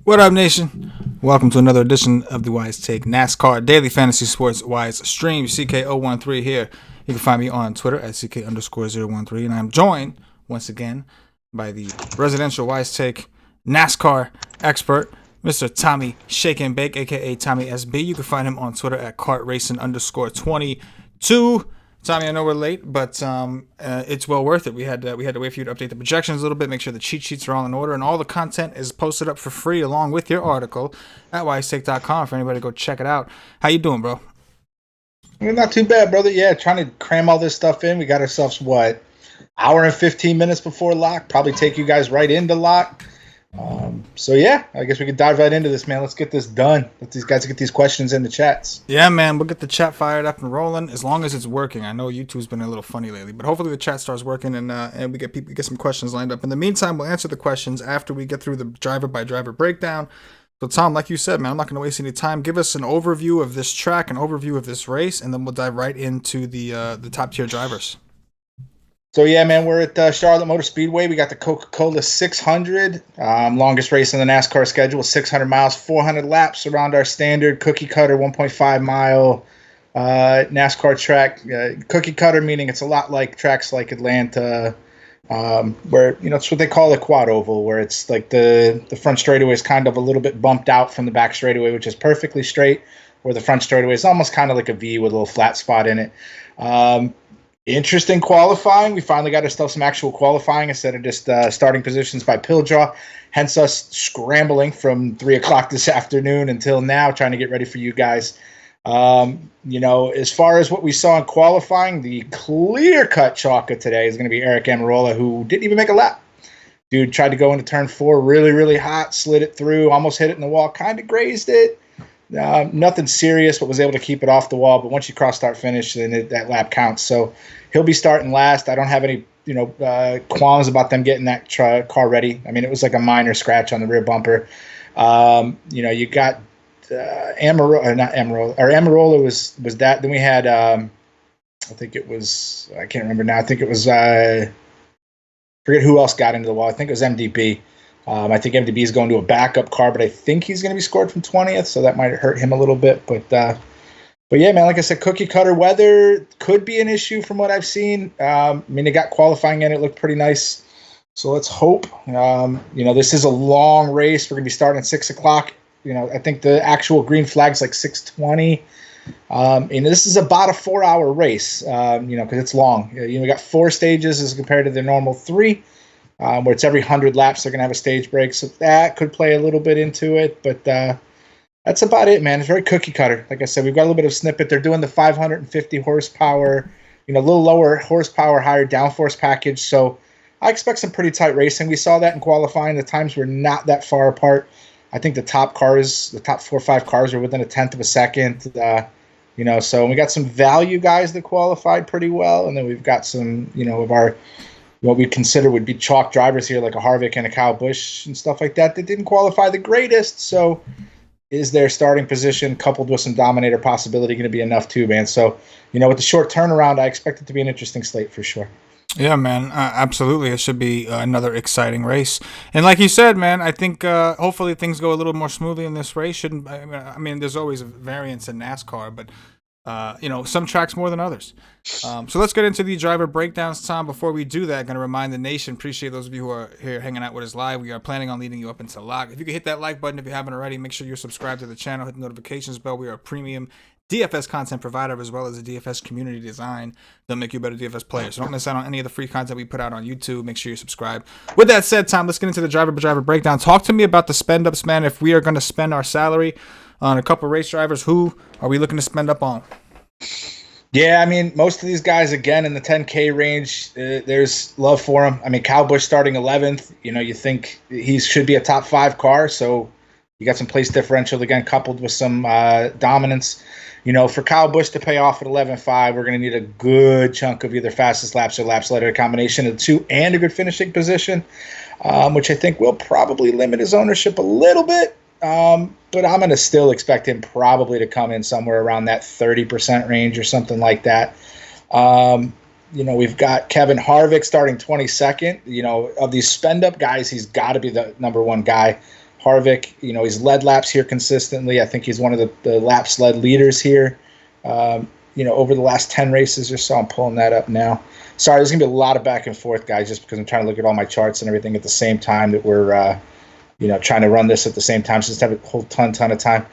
What up, nation? Welcome to another edition of the Wise Take NASCAR Daily Fantasy Sports Wise Stream. CK013 here. You can find me on Twitter at CK_013. And I'm joined once again by the residential Wise Take NASCAR expert, Mr. Tommy Shake and Bake, aka Tommy SB. You can find him on Twitter at kartracing_22. Tommy, I know we're late, but it's well worth it. We had to wait for you to update the projections a little bit, make sure the cheat sheets are all in order, and all the content is posted up for free along with your article at wisetake.com for anybody to go check it out. How you doing, bro? Not too bad, brother. Yeah, trying to cram all this stuff in. We got ourselves, hour and 15 minutes before lock. Probably take you guys right into lock. So yeah, I guess we could dive right into this, man. Let's get this done. Let these guys get these questions in the chats. Yeah, man, we'll get the chat fired up and rolling as long as it's working. I know YouTube's been a little funny lately, but hopefully the chat starts working and we get some questions lined up. In the meantime, we'll answer the questions after we get through the driver by driver breakdown. So Tom, like you said, man, I'm not going to waste any time. Give us an overview of this track, an overview of this race, and then we'll dive right into the top tier drivers. So yeah, man, we're at Charlotte Motor Speedway. We got the Coca-Cola 600, longest race in the NASCAR schedule, 600 miles, 400 laps around our standard cookie cutter 1.5 mile NASCAR track. Cookie cutter meaning it's a lot like tracks like Atlanta, where it's what they call a quad oval, where it's like the front straightaway is kind of a little bit bumped out from the back straightaway, which is perfectly straight, where the front straightaway is almost kind of like a V with a little flat spot in it. Interesting qualifying. We finally got ourselves some actual qualifying instead of just starting positions by pill draw. Hence us scrambling from 3 o'clock this afternoon until now, trying to get ready for you guys. As far as what we saw in qualifying, the clear-cut chalker today is going to be Eric Amarola, who didn't even make a lap. Dude tried to go into turn 4 really, really hot, slid it through, almost hit it in the wall, kind of grazed it. Nothing serious, but was able to keep it off the wall. But once you cross start finish, then that lap counts. So he'll be starting last. I don't have any qualms about them getting that car ready. I mean, it was like a minor scratch on the rear bumper. You got Amarola was that. Then we had I think it was, I can't remember now. I think it was forget who else got into the wall. I think it was MDB. I think MDB is going to a backup car, but I think he's going to be scored from 20th, so that might hurt him a little bit. But yeah, man, like I said, cookie cutter weather could be an issue from what I've seen. They got qualifying in; it looked pretty nice. So let's hope. This is a long race. We're going to be starting at 6 o'clock. I think the actual green flag's like 6:20. And this is about a 4-hour race. Because it's long. We got 4 stages as compared to the normal 3. Where it's every 100 laps they're going to have a stage break. So that could play a little bit into it. But that's about it, man. It's very cookie cutter. Like I said, we've got a little bit of snippet. They're doing the 550 horsepower, a little lower horsepower, higher downforce package. So I expect some pretty tight racing. We saw that in qualifying. The times were not that far apart. I think the top 4 or 5 cars are within a tenth of a second. So we got some value guys that qualified pretty well. And then we've got some, of our what we consider would be chalk drivers here, like a Harvick and a Kyle Busch and stuff like that didn't qualify the greatest. So is their starting position coupled with some dominator possibility going to be enough too, man? So, with the short turnaround, I expect it to be an interesting slate for sure. Yeah, man, absolutely. It should be another exciting race. And like you said, man, I think hopefully things go a little more smoothly in this race. There's always a variance in NASCAR, but some tracks more than others. So let's get into the driver breakdowns, Tom. Before we do that, I'm going to remind the nation, appreciate those of you who are here hanging out with us live. We are planning on leading you up into lock. If you could hit that like button if you haven't already, make sure you're subscribed to the channel, hit the notifications bell. We are a premium DFS content provider as well as a DFS community design that'll make you a better DFS player. So don't miss out on any of the free content we put out on YouTube. Make sure you subscribe. With that said, Tom, let's get into the driver breakdown. Talk to me about the spend ups, man. If we are going to spend our salary on a couple race drivers, who are we looking to spend up on? Yeah, most of these guys, again, in the 10K range, there's love for them. Kyle Busch starting 11th. You think he should be a top 5 car, so you got some place differential, again, coupled with some dominance. For Kyle Busch to pay off at 11.5, we're going to need a good chunk of either fastest laps or laps later, a combination of the two, and a good finishing position, which I think will probably limit his ownership a little bit. But I'm going to still expect him probably to come in somewhere around that 30% range or something like that. We've got Kevin Harvick starting 22nd. Of these spend up guys, he's got to be the number one guy. Harvick, he's led laps here consistently. I think he's one of the laps led leaders here. Over the last 10 races or so. I'm pulling that up now. Sorry, there's going to be a lot of back and forth, guys, just because I'm trying to look at all my charts and everything at the same time that we're, trying to run this at the same time. So just have a whole ton of time.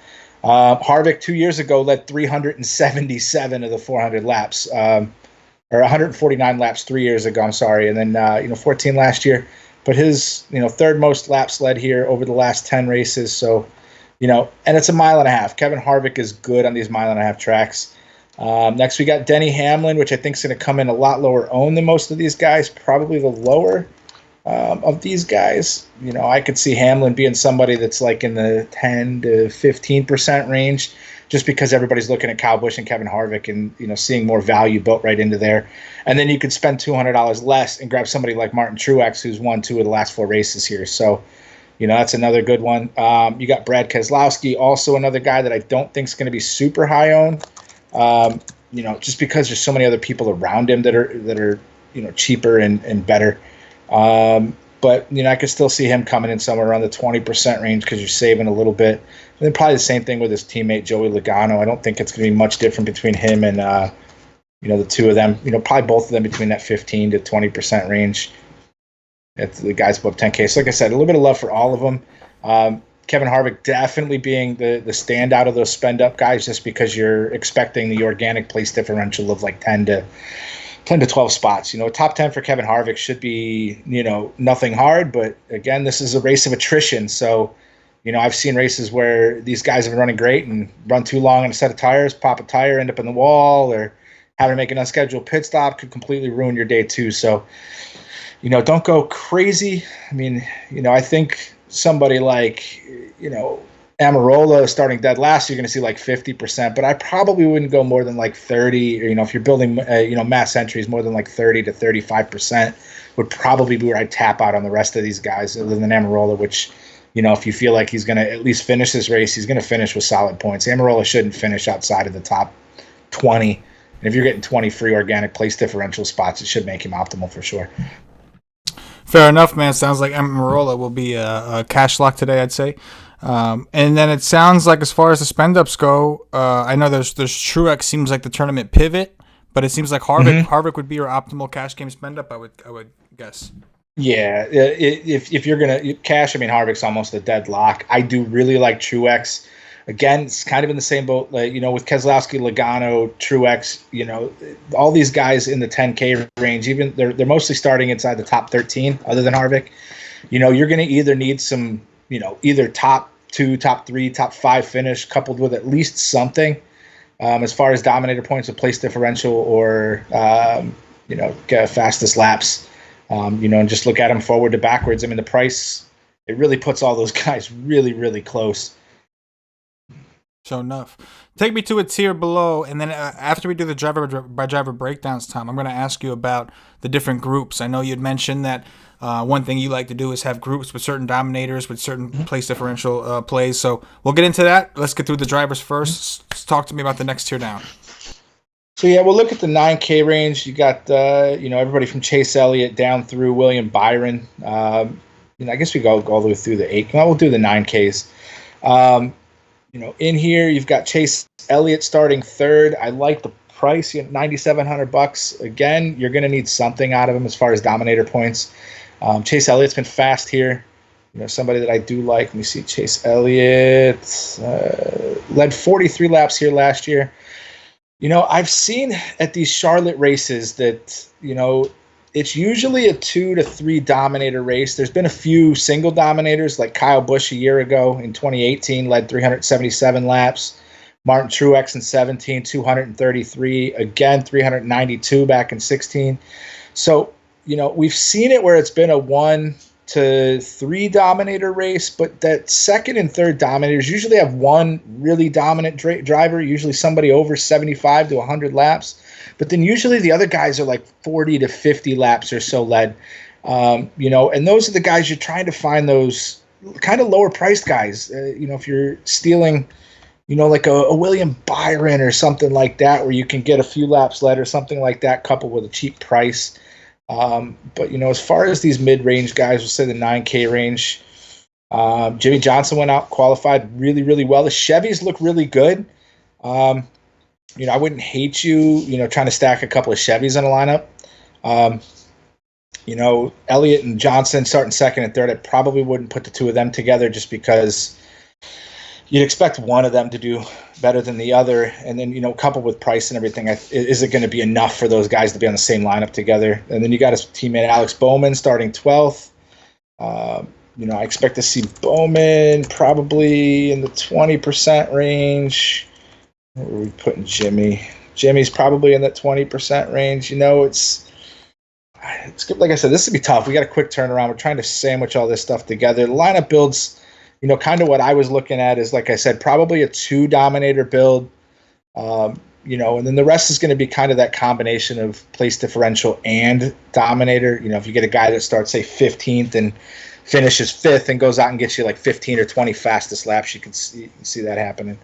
Harvick 2 years ago led 377 of the 400 laps, or 149 laps 3 years ago. I'm sorry. And then, 14 last year. But his, third most laps led here over the last 10 races. So, and it's a mile and a half. Kevin Harvick is good on these mile and a half tracks. Next, we got Denny Hamlin, which I think is going to come in a lot lower owned than most of these guys, probably the lower of these guys. I could see Hamlin being somebody that's like in the 10 to 15% range, just because everybody's looking at Kyle Busch and Kevin Harvick and, seeing more value built right into there. And then you could spend $200 less and grab somebody like Martin Truex, who's won 2 of the last 4 races here. So, that's another good one. You got Brad Keselowski, also another guy that I don't think is going to be super high owned. Just because there's so many other people around him that are cheaper and better. But I could still see him coming in somewhere around the 20% range because you're saving a little bit. And then probably the same thing with his teammate Joey Logano. I don't think it's going to be much different between him and the two of them. Probably both of them between that 15 to 20% range. It's the guys above 10K. So like I said, a little bit of love for all of them. Kevin Harvick definitely being the standout of those spend up guys, just because you're expecting the organic place differential of like 10 to 12 spots. Top 10 for Kevin Harvick should be, nothing hard. But again, this is a race of attrition. So, I've seen races where these guys have been running great and run too long on a set of tires, pop a tire, end up in the wall, or having to make an unscheduled pit stop could completely ruin your day too. So, don't go crazy. I mean, I think somebody like, Amarola starting dead last, you're going to see like 50%, but I probably wouldn't go more than like 30, or, if you're building, mass entries, more than like 30 to 35% would probably be where I'd tap out on the rest of these guys, other than Amarola, which, if you feel like he's going to at least finish this race, he's going to finish with solid points. Amarola shouldn't finish outside of the top 20. And if you're getting 20 free organic place differential spots, it should make him optimal for sure. Fair enough, man. Sounds like Amarola will be a cash lock today, I'd say. And then it sounds like, as far as the spend ups go, I know there's Truex seems like the tournament pivot, but it seems like Harvick would be your optimal cash game spend up. I would guess. Yeah, if you're gonna cash, Harvick's almost a dead lock. I do really like Truex. Again, it's kind of in the same boat, with Keselowski, Logano, Truex. All these guys in the 10K range, even they're mostly starting inside the top 13, other than Harvick. You're going to either need some, either top 2, top 3, top 5 finish, coupled with at least something as far as dominator points with place differential, or fastest laps. And just look at them forward to backwards. The price, it really puts all those guys really, really close. Sure enough. Take me to a tier below, and then after we do the driver by driver breakdowns, Tom, I'm going to ask you about the different groups. I know you'd mentioned that one thing you like to do is have groups with certain dominators, with certain place differential plays. So we'll get into that. Let's get through the drivers first. Talk to me about the next tier down. So, yeah, we'll look at the 9K range. You got, everybody from Chase Elliott down through William Byron. I guess we go all the way through the 8. Well, we'll do the 9Ks. In here, you've got Chase Elliott starting third. I like the price, $9,700. Again, you're going to need something out of him as far as dominator points. Chase Elliott's been fast here. Somebody that I do like. Let me see. Chase Elliott led 43 laps here last year. I've seen at these Charlotte races that, it's usually a 2 to 3 dominator race. There's been a few single dominators, like Kyle Busch a year ago in 2018, led 377 laps. Martin Truex in 17, 233. Again, 392 back in 16. So, we've seen it where it's been a 1 to 3 dominator race, but that second and third dominators usually have one really dominant driver, usually somebody over 75 to 100 laps. But then usually the other guys are like 40 to 50 laps or so led, and those are the guys you're trying to find, those kind of lower priced guys. If you're stealing, like a William Byron or something like that, where you can get a few laps led or something like that, coupled with a cheap price. But as far as these mid-range guys, we'll say the 9K range, Jimmy Johnson went out, qualified really, really well. The Chevys look really good. I wouldn't hate trying to stack a couple of Chevys in a lineup. Elliott and Johnson starting second and third. I probably wouldn't put the two of them together just because you'd expect one of them to do better than the other. And then, coupled with price and everything, is it going to be enough for those guys to be on the same lineup together? And then you got his teammate Alex Bowman starting 12th. I expect to see Bowman probably in the 20% range. Where are we putting Jimmy? Jimmy's probably in that 20% range. It's good. Like I said, this would be tough. We got a quick turnaround. We're trying to sandwich all this stuff together. The lineup builds, kind of what I was looking at is, like I said, probably a 2 dominator build. And then the rest is going to be kind of that combination of place differential and dominator. If you get a guy that starts, say, 15th and finishes 5th and goes out and gets you like 15 or 20 fastest laps, you can see that happening.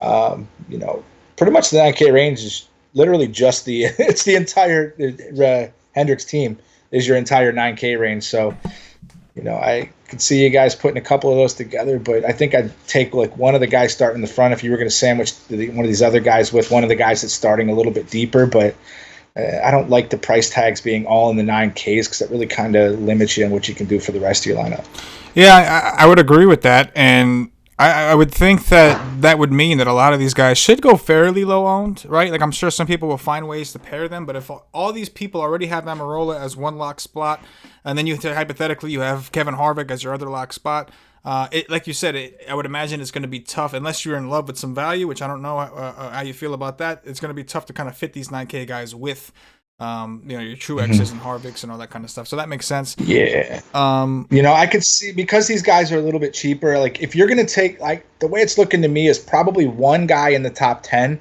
Pretty much the 9K range is literally just it's the entire Hendricks team is your entire 9K range. So, I could see you guys putting a couple of those together, but I think I'd take like one of the guys starting in the front if you were going to sandwich one of these other guys with one of the guys that's starting a little bit deeper. But I don't like the price tags being all in the 9Ks because that really kind of limits you on what you can do for the rest of your lineup. Yeah, I would agree with that. And I would think that would mean that a lot of these guys should go fairly low owned, right? Like, I'm sure some people will find ways to pair them, but if all these people already have Amarola as one lock spot, and then hypothetically you have Kevin Harvick as your other lock spot, like you said, I would imagine it's going to be tough unless you're in love with some value, which I don't know how you feel about that. It's going to be tough to kind of fit these 9K guys with your true X's and Harvicks and all that kind of stuff. So that makes sense. Yeah. I could see, because these guys are a little bit cheaper, like if you're going to take, like, the way it's looking to me is probably one guy in the top 10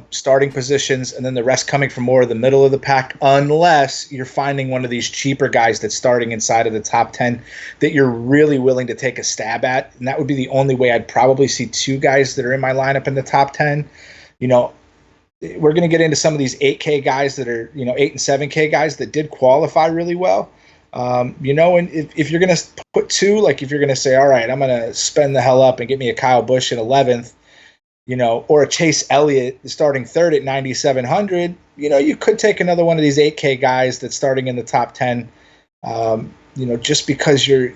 starting positions, and then the rest coming from more of the middle of the pack, unless you're finding one of these cheaper guys that's starting inside of the top 10 that you're really willing to take a stab at. And that would be the only way I'd probably see 2 guys that are in my lineup in the top 10. We're going to get into some of these 8K guys that are, 8 and 7K guys that did qualify really well. And if you're going to put 2, like if you're going to say, all right, I'm going to spend the hell up and get me a Kyle Busch in 11th, or a Chase Elliott starting 3rd at 9,700, you could take another one of these 8K guys that's starting in the top 10, just because you're,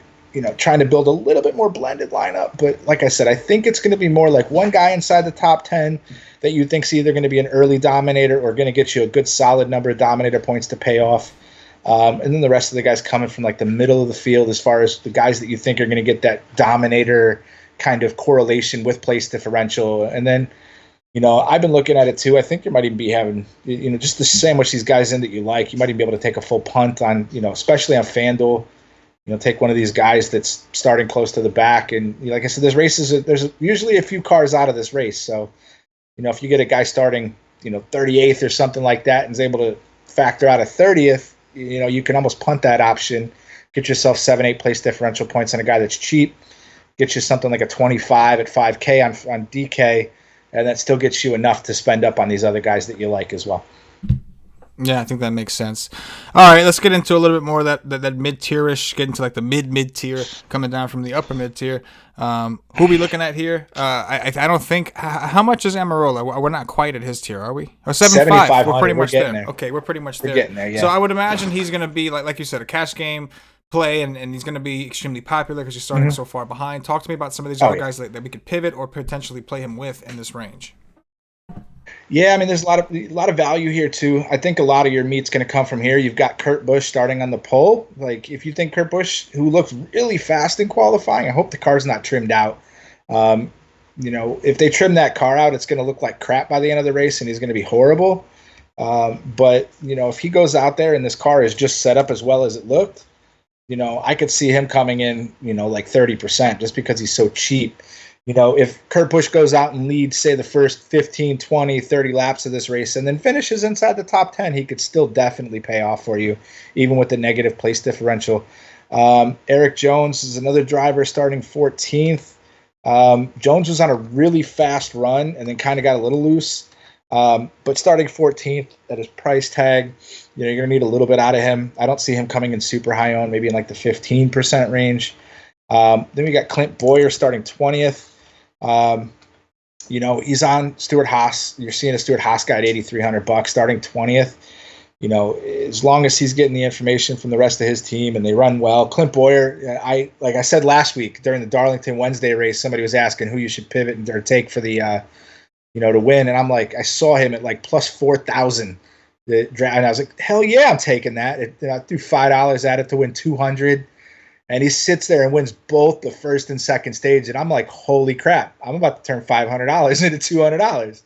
trying to build a little bit more blended lineup. But like I said, I think it's going to be more like one guy inside the top 10 that you think's either going to be an early dominator or going to get you a good solid number of dominator points to pay off. And then the rest of the guys coming from like the middle of the field, as far as the guys that you think are going to get that dominator kind of correlation with place differential. And then, I've been looking at it too. I think you might even be having, just to sandwich these guys in that you like, you might even be able to take a full punt on, especially on FanDuel. Take one of these guys that's starting close to the back. And like I said, there's usually a few cars out of this race. So, if you get a guy starting, 38th or something like that and is able to factor out a 30th, you can almost punt that option, get yourself 7-8 place differential points on a guy that's cheap, get you something like a 25 at 5K on DK, and that still gets you enough to spend up on these other guys that you like as well. Yeah, I think that makes sense. All right, let's get into a little bit more of that mid-tier-ish, get into like the mid-tier, coming down from the upper mid-tier. Who we looking at here? I don't think, how much is Amarola? We're not quite at his tier, are we? Oh, 75. We're pretty much there. Okay, we're pretty much there. We're getting there, yeah. So I would imagine he's going to be, like you said, a cash game play, and he's going to be extremely popular because he's starting so far behind. Talk to me about some of these other guys that we could pivot or potentially play him with in this range. Yeah, I mean, there's a lot of value here too. I think a lot of your meat's going to come from here. You've got Kurt Busch starting on the pole. Like, if you think Kurt Busch, who looked really fast in qualifying, I hope the car's not trimmed out. If they trim that car out, it's going to look like crap by the end of the race, and he's going to be horrible. But if he goes out there and this car is just set up as well as it looked, I could see him coming in, like 30% just because he's so cheap. If Kurt Busch goes out and leads, say, the first 15, 20, 30 laps of this race and then finishes inside the top 10, he could still definitely pay off for you, even with the negative place differential. Eric Jones is another driver starting 14th. Jones was on a really fast run and then kind of got a little loose. But starting 14th at his price tag, you're going to need a little bit out of him. I don't see him coming in super high on, maybe in like the 15% range. Then we got Clint Boyer starting 20th. He's on Stuart Haas. You're seeing a Stuart Haas guy at $8,300 starting 20th. As long as he's getting the information from the rest of his team and they run well. Clint Boyer, like I said last week during the Darlington Wednesday race, somebody was asking who you should pivot or take for the, to win. And I'm like, I saw him at like plus 4,000. And I was like, hell yeah, I'm taking that. I threw $5 at it to win 200. And he sits there and wins both the first and second stage. And I'm like, holy crap, I'm about to turn $500 into $200.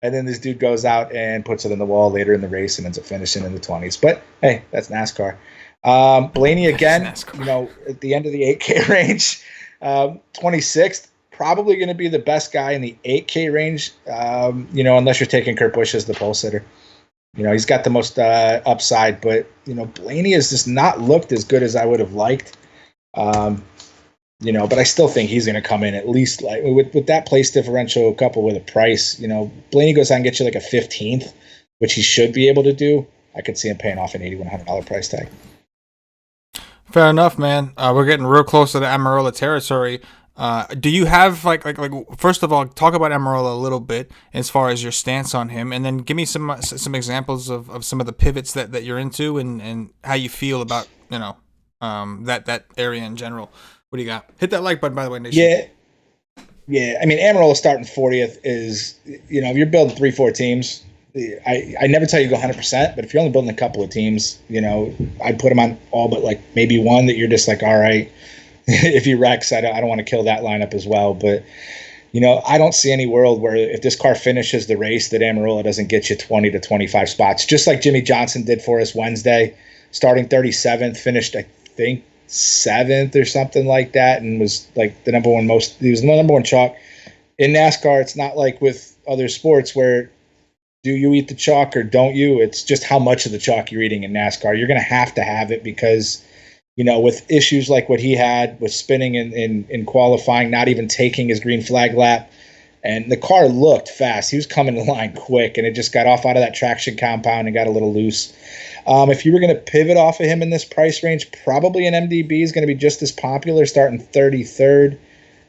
And then this dude goes out and puts it in the wall later in the race and ends up finishing in the 20s. But hey, that's NASCAR. Blaney again, at the end of the 8K range, 26th, probably going to be the best guy in the 8K range, unless you're taking Kurt Busch as the pole sitter. He's got the most upside, but, Blaney has just not looked as good as I would have liked. But I still think he's going to come in at least like with that place differential coupled with a price. Blaney goes out and gets you like a 15th, which he should be able to do. I could see him paying off an $8,100 price tag. Fair enough, man. We're getting real close to the Amarola territory. Do you have like first of all, talk about Amarola a little bit as far as your stance on him, and then give me some examples of some of the pivots that you're into and how you feel about that area in general. What do you got? Hit that like button, by the way, Nation. Yeah. I mean, Amarola starting 40th is, if you're building 3-4 teams, I never tell you to go 100%, but if you're only building a couple of teams, I'd put them on all but like maybe one that you're just like, all right, if he wrecks, I don't want to kill that lineup as well. But, I don't see any world where if this car finishes the race that Amarola doesn't get you 20 to 25 spots, just like Jimmy Johnson did for us Wednesday, starting 37th, finished, I think, 7th or something like that, and was like he was the number one chalk in NASCAR. It's not like with other sports where do you eat the chalk or don't you? It's just how much of the chalk you're eating in NASCAR. You're going to have it because, with issues like what he had with spinning in qualifying, not even taking his green flag lap, and the car looked fast. He was coming in line quick, and it just got off out of that traction compound and got a little loose. If you were going to pivot off of him in this price range, probably an MDB is going to be just as popular, starting 33rd.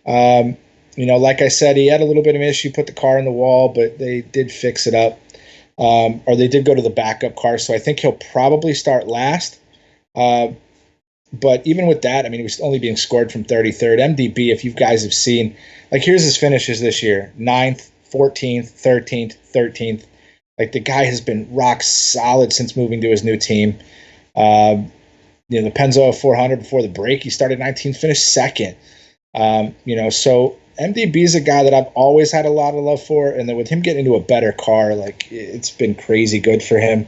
Like I said, he had a little bit of an issue, put the car in the wall, but they did fix it up. Or they did go to the backup car, so I think he'll probably start last. But even with that, I mean, he was only being scored from 33rd. MDB, if you guys have seen, like, here's his finishes this year: 9th, 14th, 13th, 13th. Like, the guy has been rock solid since moving to his new team. The Penzo 400 before the break, he started 19th, finished second. So MDB is a guy that I've always had a lot of love for, and then with him getting into a better car, like, it's been crazy good for him.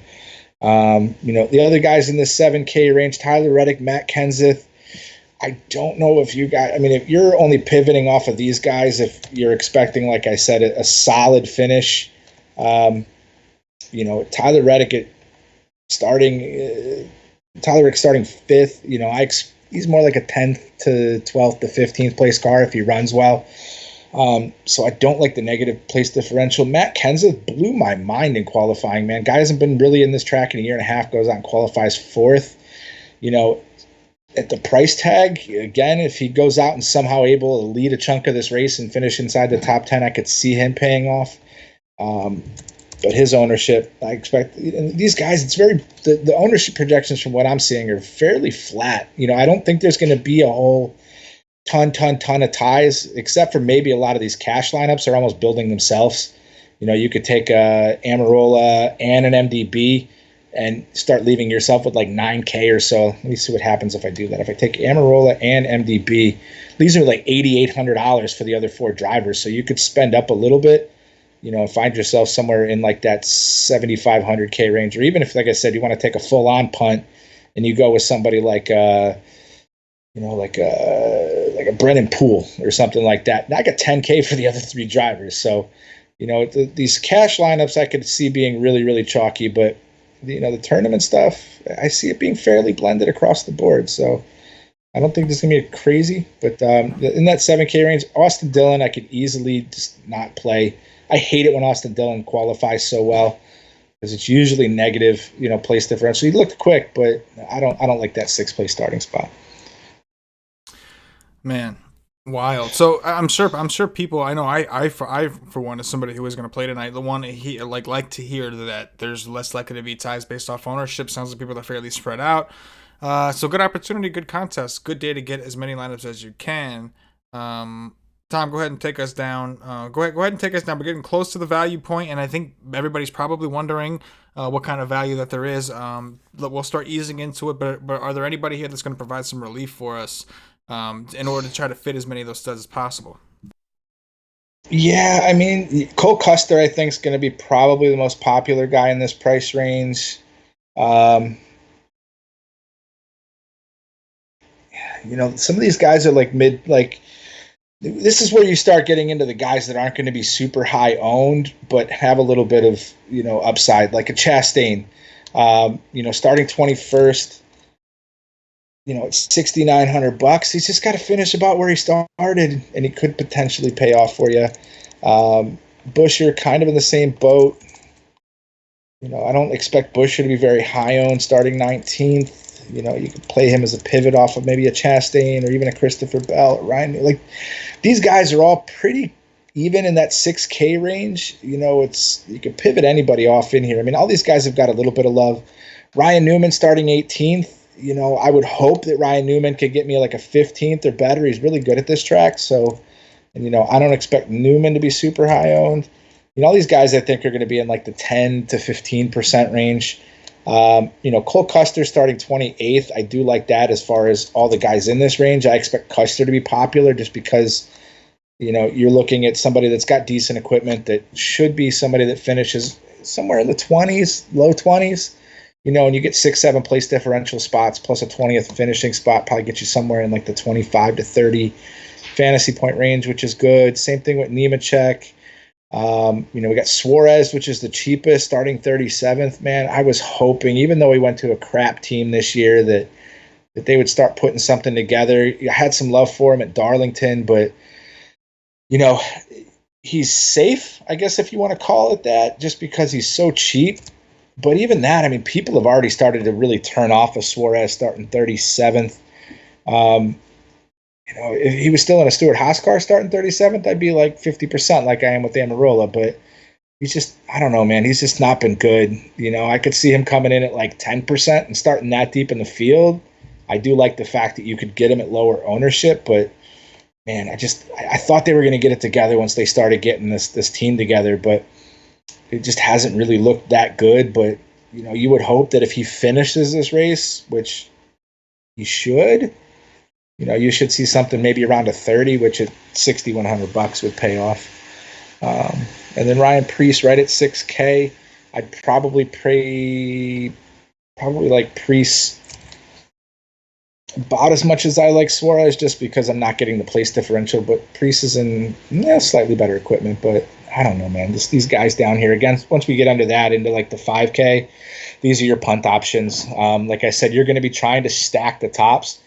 The other guys in this 7K range, Tyler Reddick, Matt Kenseth, I don't know if you guys, if you're only pivoting off of these guys, if you're expecting, like I said, a solid finish, Tyler Reddick starting 5th, he's more like a 10th to 12th to 15th place car if he runs well. So I don't like the negative place differential. Matt Kenseth blew my mind in qualifying, man. Guy hasn't been really in this track in a year and a half, goes out and qualifies 4th. At the price tag, again, if he goes out and somehow able to lead a chunk of this race and finish inside the top 10, I could see him paying off. But his ownership, I expect these guys, it's the ownership projections from what I'm seeing are fairly flat. I don't think there's going to be a whole ton of ties, except for maybe a lot of these cash lineups are almost building themselves. You could take a Amarola and an MDB and start leaving yourself with like 9K or so. Let me see what happens if I do that. If I take Amarola and MDB, these are like $8,800 for the other 4 drivers. So you could spend up a little bit, find yourself somewhere in like that 7,500K range, or even if, like I said, you want to take a full-on punt and you go with somebody like a Brennan Poole or something like that. Now I got 10K for the other 3 drivers. So, these cash lineups I could see being really, really chalky, but the tournament stuff, I see it being fairly blended across the board. So, I don't think this is going to be crazy, but in that 7K range, Austin Dillon, I could easily just not play. I hate it when Austin Dillon qualifies so well because it's usually negative, place differential. He looked quick, but I don't like that 6th place starting spot. Man, wild. So I'm sure people. I know I for one, as somebody who is going to play tonight, the one he like to hear that there's less likely to be ties based off ownership. Sounds like people are fairly spread out. So good opportunity, good contest, good day to get as many lineups as you can. Tom, go ahead and take us down. Go ahead and take us down. We're getting close to the value point, and I think everybody's probably wondering what kind of value that there is. We'll start easing into it, but are there anybody here that's going to provide some relief for us in order to try to fit as many of those studs as possible? Yeah, I mean, Cole Custer, I think, is going to be probably the most popular guy in this price range. Some of these guys are like this is where you start getting into the guys that aren't going to be super high owned, but have a little bit of, upside, like a Chastain, starting 21st, it's $6,900. He's just got to finish about where he started, and he could potentially pay off for you. Buescher, kind of in the same boat. I don't expect Buescher to be very high owned starting 19th. You could play him as a pivot off of maybe a Chastain or even a Christopher Bell or Ryan. Like, these guys are all pretty even in that 6K range. You could pivot anybody off in here. I mean, all these guys have got a little bit of love. Ryan Newman starting 18th. I would hope that Ryan Newman could get me like a 15th or better. He's really good at this track. So, I don't expect Newman to be super high owned. All these guys I think are going to be in like the 10 to 15% range. Cole Custer starting 28th. I do like that as far as all the guys in this range. I expect Custer to be popular just because, you're looking at somebody that's got decent equipment that should be somebody that finishes somewhere in the 20s, low 20s, and you get 6-7 place differential spots plus a 20th finishing spot, probably get you somewhere in like the 25 to 30 fantasy point range, which is good. Same thing with Nemechek. We got Suarez, which is the cheapest, starting 37th. Man, I was hoping, even though he went to a crap team this year, that they would start putting something together. I had some love for him at Darlington, but he's safe, I guess, if you want to call it that, just because he's so cheap. But even that, I mean, people have already started to really turn off of Suarez starting 37th. If he was still in a Stewart-Haas car starting 37th, I'd be like 50% like I am with Amarola. But he's just, I don't know, man. He's just not been good. I could see him coming in at like 10% and starting that deep in the field. I do like the fact that you could get him at lower ownership, but man, I thought they were going to get it together once they started getting this team together, but it just hasn't really looked that good. But, you would hope that if he finishes this race, which he should, you should see something maybe around a 30, which at $6,100 would pay off. And then Ryan Preece right at 6K. I'd probably like Preece about as much as I like Suarez, just because I'm not getting the place differential. But Preece is in slightly better equipment. But I don't know, man. These guys down here, again, once we get into like the 5K, these are your punt options. Like I said, you're going to be trying to stack the tops.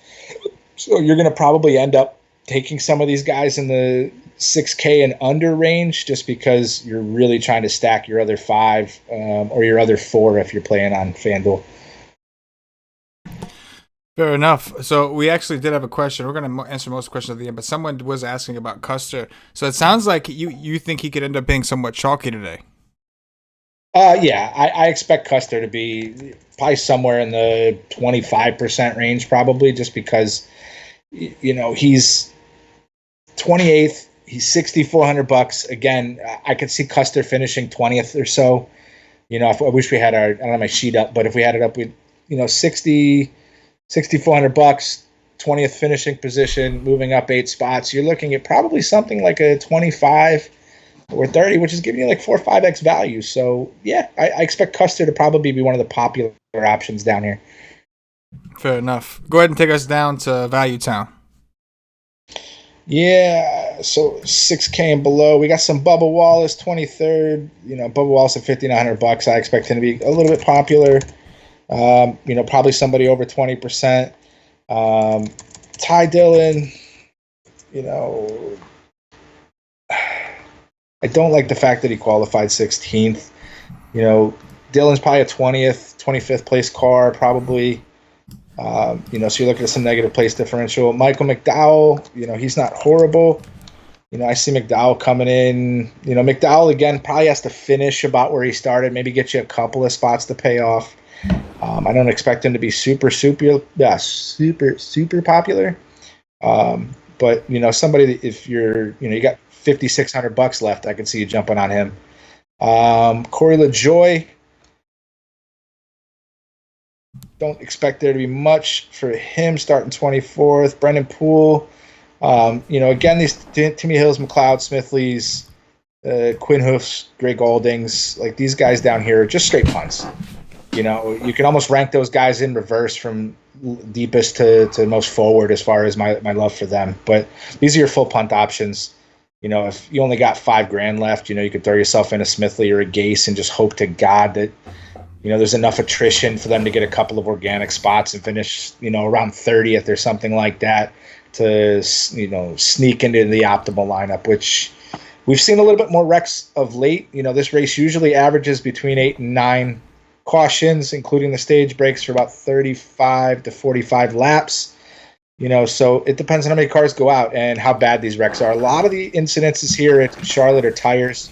So you're going to probably end up taking some of these guys in the 6K and under range, just because you're really trying to stack your other 5 or your other 4 if you're playing on FanDuel. Fair enough. So we actually did have a question. We're going to answer most questions at the end, but someone was asking about Custer. So it sounds like you think he could end up being somewhat chalky today. Yeah, I expect Custer to be probably somewhere in the 25% range, probably, just because, he's 28th. He's $6,400. Again, I could see Custer finishing 20th or so. I wish we had I don't have my sheet up, but if we had it up, we'd, $6,400, 20th finishing position, moving up 8 spots. You're looking at probably something like a 25 or 30, which is giving you like 4 or 5x value. So yeah, I expect Custer to probably be one of the popular options down here. Fair enough. Go ahead and take us down to Value Town. Yeah, so 6K and below. We got some Bubba Wallace, 23rd. Bubba Wallace at $5,900. I expect him to be a little bit popular. Probably somebody over 20%. Ty Dillon, you know, I don't like the fact that he qualified 16th. You know, Dillon's probably a 20th, 25th place car, probably. You know, so you're looking at some negative place differential. Michael McDowell, you know, he's not horrible. You know, I see McDowell coming in. You know, McDowell, again, probably has to finish about where he started, maybe get you a couple of spots to pay off. I don't expect him to be super popular. But, you know, somebody that if you're, you know, you got $5,600 left, I can see you jumping on him. Corey LaJoie, don't expect there to be much for him starting 24th. Brendan Poole, you know, again, these Timmy Hills, McLeod, Smithley's, Quinn Hoofs, Greg Goldings, like these guys down here are just straight punts. You know, you can almost rank those guys in reverse from deepest to most forward as far as my love for them. But these are your full punt options. You know, if you only got $5,000 left, you know, you could throw yourself in a Smithley or a Gase and just hope to God that, you know, there's enough attrition for them to get a couple of organic spots and finish, you know, around 30th or something like that to, you know, sneak into the optimal lineup, which we've seen a little bit more wrecks of late. You know, this race usually averages between 8 and 9 cautions, including the stage breaks, for about 35 to 45 laps. You know, so it depends on how many cars go out and how bad these wrecks are. A lot of the incidences here at Charlotte are tires.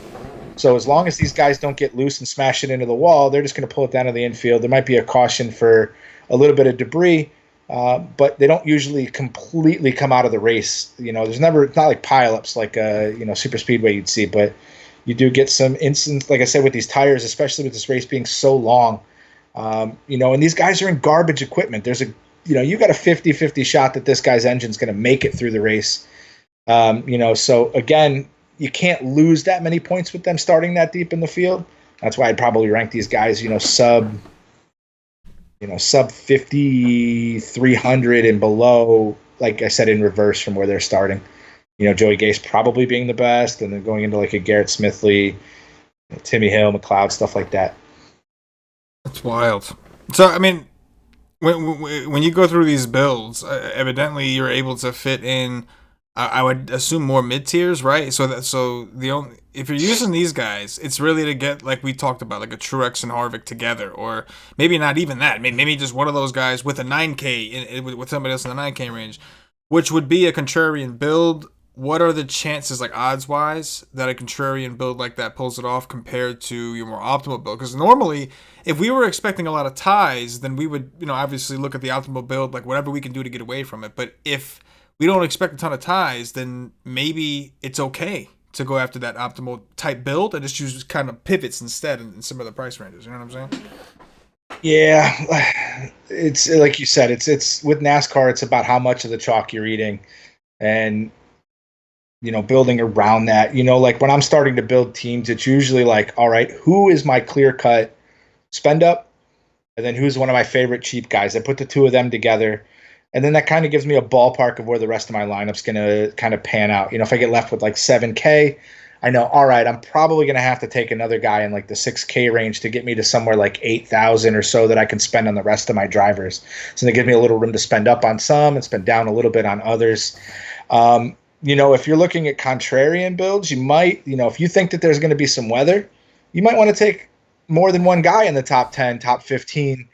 So as long as these guys don't get loose and smash it into the wall, they're just going to pull it down to the infield. There might be a caution for a little bit of debris, but they don't usually completely come out of the race. You know, it's not like pileups like you know, super speedway you'd see, but you do get some incidents, like I said, with these tires, especially with this race being so long. You know, and these guys are in garbage equipment. There's you know, you got a 50-50 shot that this guy's engine's going to make it through the race. You know, so again, you can't lose that many points with them starting that deep in the field. That's why I'd probably rank these guys, you know, sub 5,300 and below, like I said, in reverse from where they're starting. You know, Joey Gase probably being the best, and then going into like a Garrett Smithley, Timmy Hill, McLeod, stuff like that. That's wild. So, I mean, when you go through these builds, evidently you're able to fit in, I would assume, more mid tiers, right? So if you're using these guys, it's really to get, like we talked about, like a Truex and Harvick together, or maybe not even that. Maybe just one of those guys with a 9K with somebody else in the 9K range, which would be a contrarian build. What are the chances, like odds wise, that a contrarian build like that pulls it off compared to your more optimal build? Because normally, if we were expecting a lot of ties, then we would, you know, obviously look at the optimal build, like whatever we can do to get away from it. But if we don't expect a ton of ties, then maybe it's okay to go after that optimal type build and just use kind of pivots instead in some of the price ranges. You know what I'm saying? Yeah, it's like you said. It's with NASCAR. It's about how much of the chalk you're eating, and you know, building around that. You know, like when I'm starting to build teams, it's usually like, all right, who is my clear cut spend up, and then who's one of my favorite cheap guys? I put the two of them together. And then that kind of gives me a ballpark of where the rest of my lineup's going to kind of pan out. You know, if I get left with like 7K, I know, all right, I'm probably going to have to take another guy in like the 6K range to get me to somewhere like 8,000 or so that I can spend on the rest of my drivers. So they give me a little room to spend up on some and spend down a little bit on others. You know, if you're looking at contrarian builds, you might, you know, if you think that there's going to be some weather, you might want to take more than one guy in the top 10, top 15,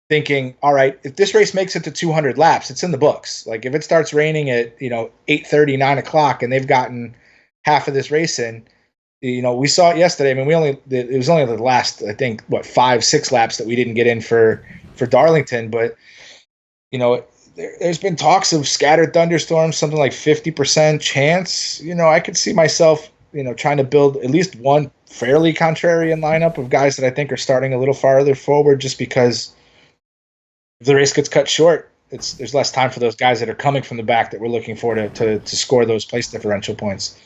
thinking, all right, if this race makes it to 200 laps, it's in the books. Like if it starts raining at, you know, 8:30, 9 o'clock, and they've gotten half of this race in, you know, we saw it yesterday. I mean, it was only the last, I think, 5-6 laps that we didn't get in for Darlington. But, you know, there's been talks of scattered thunderstorms, something like 50% chance. You know, I could see myself, you know, trying to build at least one fairly contrarian lineup of guys that I think are starting a little farther forward, just because if the race gets cut short, there's less time for those guys that are coming from the back that we're looking for to score those place differential points.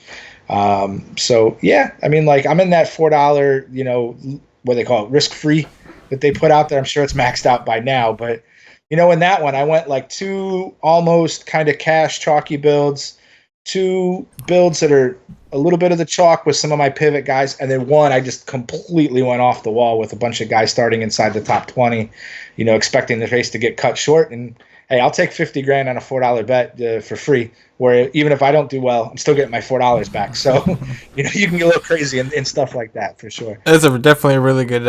So yeah, I mean, like I'm in that $4, you know, what they call it, risk free that they put out there. I'm sure it's maxed out by now, but you know, in that one, I went like 2 almost kind of cash chalky builds, 2 builds that are a little bit of the chalk with some of my pivot guys, and then one I just completely went off the wall with a bunch of guys starting inside the top 20, you know, expecting the race to get cut short and hey, I'll take 50 grand on a $4 bet for free. Where even if I don't do well, I'm still getting my $4 back. So, you can get a little crazy in stuff like that for sure. It's definitely a really good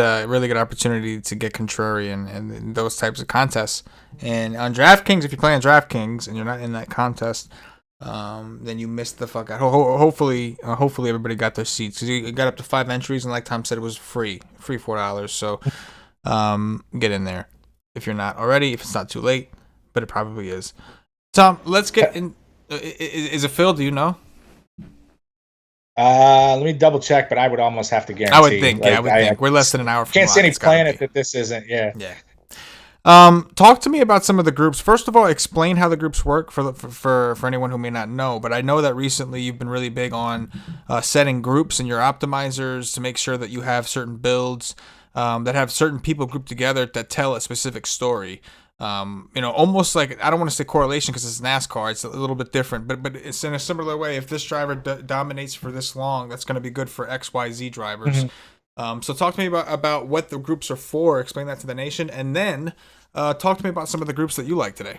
opportunity to get contrarian in those types of contests. And on DraftKings, if you play on DraftKings and you're not in that contest, then you missed the fuck out. Hopefully everybody got their seats because you got up to 5 entries, and like Tom said, it was free $4. So, get in there if you're not already. If it's not too late, but it probably is. Tom, let's get in. Is it Phil? Do you know? Let me double check, but I would almost have to guarantee. I would think. I would think we're less than an hour from. Can't see any planet that this isn't. Yeah. Yeah. Talk to me about some of the groups. First of all, explain how the groups work for anyone who may not know. But I know that recently you've been really big on setting groups in your optimizers to make sure that you have certain builds that have certain people grouped together that tell a specific story. Almost like, I don't want to say correlation because it's NASCAR. It's a little bit different, but it's in a similar way. If this driver dominates for this long, that's going to be good for XYZ drivers. Mm-hmm. So talk to me about what the groups are for. Explain that to the nation, and then talk to me about some of the groups that you like today.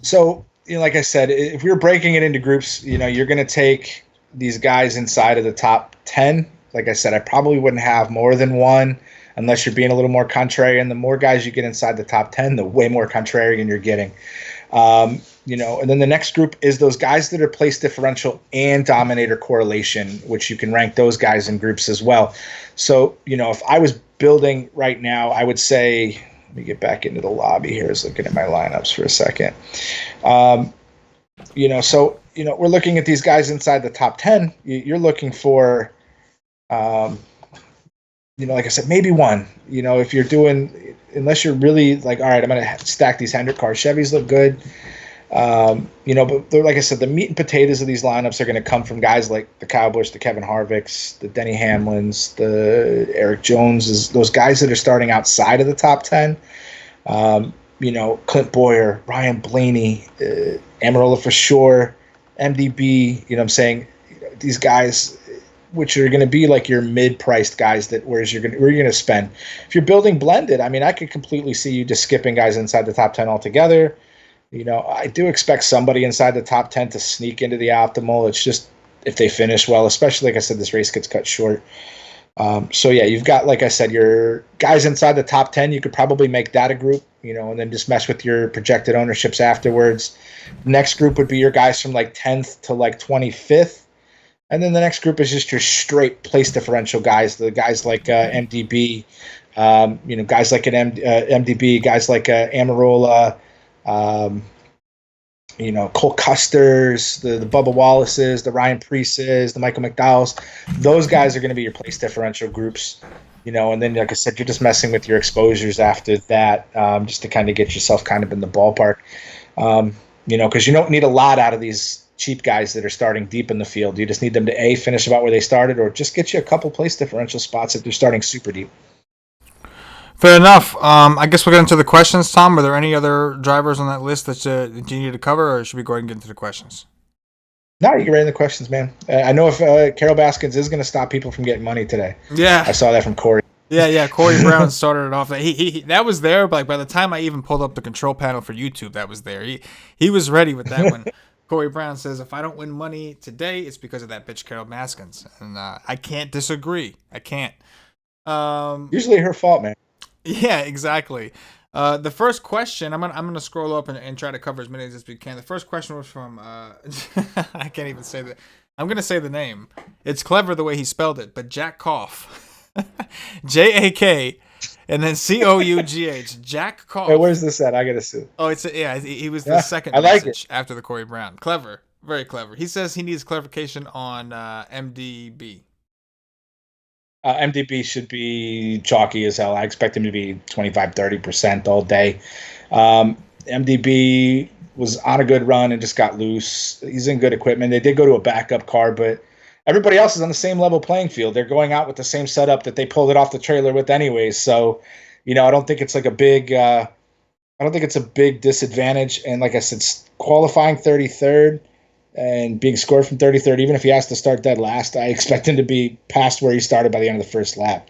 So, like I said, if we were breaking it into groups, you're going to take these guys inside of the top 10. Like I said, I probably wouldn't have more than one unless you're being a little more contrarian. The more guys you get inside the top 10, the way more contrarian you're getting. And then the next group is those guys that are place differential and dominator correlation, which you can rank those guys in groups as well. So, if I was building right now, I would say, let me get back into the lobby here. I was looking at my lineups for a second. We're looking at these guys inside the top 10. You're looking for, like I said, maybe one. If you're doing, unless you're really like, all right, I'm going to stack these Hendrick cars. Chevys look good. But like I said, the meat and potatoes of these lineups are going to come from guys like the Kyle Busch, the Kevin Harvicks, the Denny Hamlins, the Eric Joneses, those guys that are starting outside of the top 10. Clint Boyer, Ryan Blaney, Amarola for sure, MDB. I'm saying these guys, which are going to be like your mid-priced guys where you're going to spend. If you're building blended, I could completely see you just skipping guys inside the top 10 altogether. I do expect somebody inside the top 10 to sneak into the optimal. It's just if they finish well, especially like I said, this race gets cut short. You've got, like I said, your guys inside the top 10. You could probably make that a group, and then just mess with your projected ownerships afterwards. Next group would be your guys from like 10th to like 25th. And then the next group is just your straight place differential guys, the guys like MDB, guys like an MDB, guys like Amarola, Cole Custers, the Bubba Wallaces, the Ryan Preeces, the Michael McDowells. Those guys are going to be your place differential groups, and then, like I said, you're just messing with your exposures after that, just to kind of get yourself kind of in the ballpark, because you don't need a lot out of these cheap guys that are starting deep in the field. You just need them to finish about where they started, or just get you a couple place differential spots if they're starting super deep. Fair enough. I guess we'll get into the questions, Tom. Were there any other drivers on that list that you need to cover, or should we go ahead and get into the questions? No, you can get into the questions, man. I know if Carol Baskins is going to stop people from getting money today. Yeah. I saw that from Corey. Yeah. Corey Brown started it off. He that was there, but like by the time I even pulled up the control panel for YouTube, that was there. He was ready with that one. Corey Brown says, if I don't win money today, it's because of that bitch Carol Baskins. And I can't disagree. I can't. Usually her fault, man. Yeah, exactly. The first question, I'm gonna scroll up and try to cover as many as we can. The first question was from I can't even say that. I'm gonna say the name. It's clever the way he spelled it, but Jack Koff, JAK, and then COUGH. Jack Koff. Hey, where's this at? I gotta see. Oh, he was the second message after the Corey Brown. Clever, very clever. He says he needs clarification on MDB. MDB should be chalky as hell. I expect him to be 25-30% all day. MDB was on a good run and just got loose. He's in good equipment. They did go to a backup car, but everybody else is on the same level playing field. They're going out with the same setup that they pulled it off the trailer with anyways. So, I don't think it's like a big disadvantage. And like I said, qualifying 33rd and being scored from 33rd, even if he has to start dead last, I expect him to be past where he started by the end of the first lap.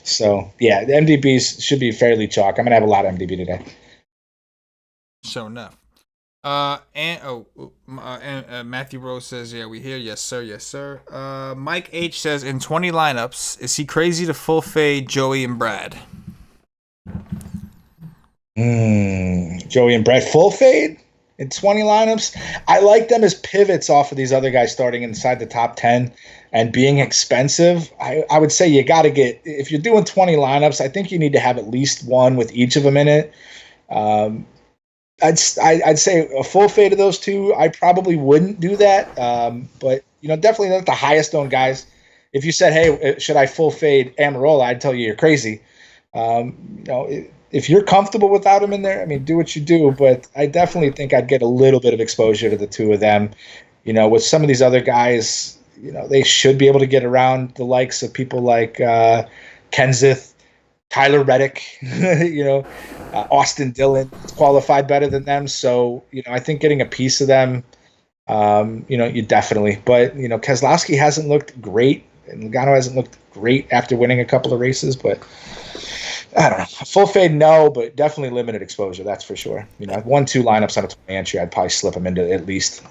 So, yeah, the MDBs should be fairly chalk. I'm going to have a lot of MDB today. Sure enough. Matthew Rose says, "Yeah, we hear. Yes, sir. Yes, sir." Mike H says, "In 20 lineups, is he crazy to full fade Joey and Brad?" Joey and Brad full fade in 20 lineups. I like them as pivots off of these other guys starting inside the top 10 and being expensive. I would say you got to get, if you're doing 20 lineups, I think you need to have at least one with each of them in it. I'd say a full fade of those two. I probably wouldn't do that, but definitely not the highest owned guys. If you said, "Hey, should I full fade Amarola?" I'd tell you you're crazy. If you're comfortable without him in there, I mean, do what you do. But I definitely think I'd get a little bit of exposure to the two of them. With some of these other guys, they should be able to get around the likes of people like Kenseth, Tyler Reddick, Austin Dillon qualified better than them. So, I think getting a piece of them, you definitely. But, Keselowski hasn't looked great, and Logano hasn't looked great after winning a couple of races. But I don't know. Full fade, no, but definitely limited exposure. That's for sure. 1-2 lineups on a 20 entry, I'd probably slip them into at least.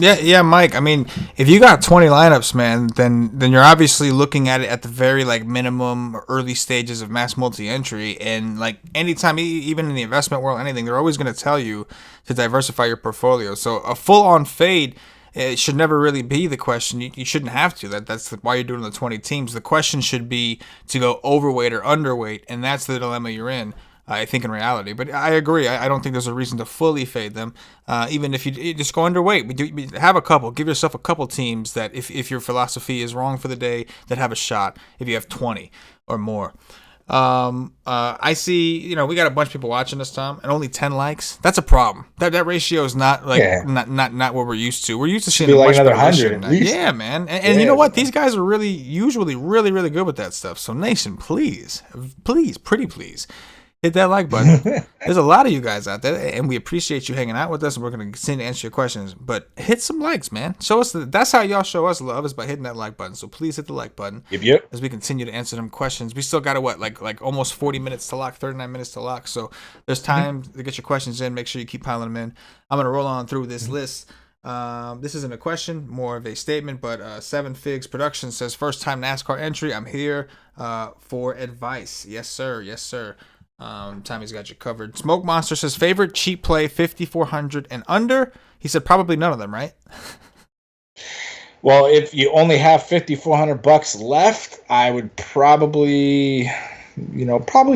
Yeah, Mike. I mean, if you got 20 lineups, man, then you're obviously looking at it at the very minimum or early stages of mass multi-entry, and anytime, even in the investment world, anything, they're always going to tell you to diversify your portfolio. So a full-on fade, it should never really be the question. You shouldn't have to. That's why you're doing the 20 teams. The question should be to go overweight or underweight, and that's the dilemma you're in. I think in reality, but I agree. I don't think there's a reason to fully fade them. Even if you just go underweight, we have a couple. Give yourself a couple teams that, if your philosophy is wrong for the day, that have a shot. If you have 20 or more, I see. We got a bunch of people watching us, Tom, and only 10 likes. That's a problem. That ratio is not not what we're used to. We're used to seeing a much better ratio. Yeah, man. And you know what? These guys are usually really really good with that stuff. So Nation, please, pretty please. Hit that like button. There's a lot of you guys out there, and we appreciate you hanging out with us, and we're going to continue to answer your questions. But hit some likes, man. Show us that's how y'all show us love, is by hitting that like button. So please hit the like button. Yep. As we continue to answer them questions. We still got like almost 40 minutes to lock, 39 minutes to lock. So there's time to get your questions in. Make sure you keep piling them in. I'm going to roll on through this list. This isn't a question, more of a statement, but 7 Figs Production says, "First time NASCAR entry. I'm here for advice." Yes, sir. Yes, sir. Tommy's got you covered. Smoke Monster says, "Favorite cheap play 5,400 and under." He said probably none of them, right? Well, if you only have $5,400 left, I would probably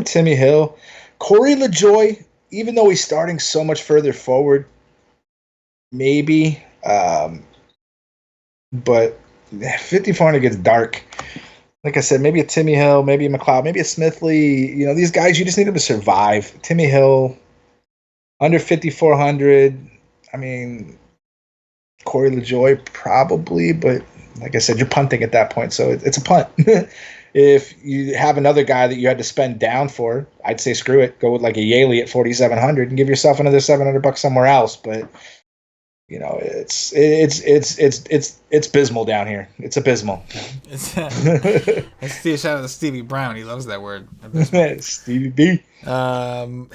Timmy Hill. Corey LaJoy, even though he's starting so much further forward, maybe. But 5,400 gets dark. Like I said, maybe a Timmy Hill, maybe a McLeod, maybe a Smithley. These guys, you just need them to survive. Timmy Hill, under 5,400. I mean, Corey LaJoy probably, but like I said, you're punting at that point, so it's a punt. If you have another guy that you had to spend down for, I'd say screw it. Go with like a Yaley at 4,700 and give yourself another $700 somewhere else. But it's abysmal down here. It's abysmal. Shout out to Stevie Brown. He loves that word. Stevie B. Hingo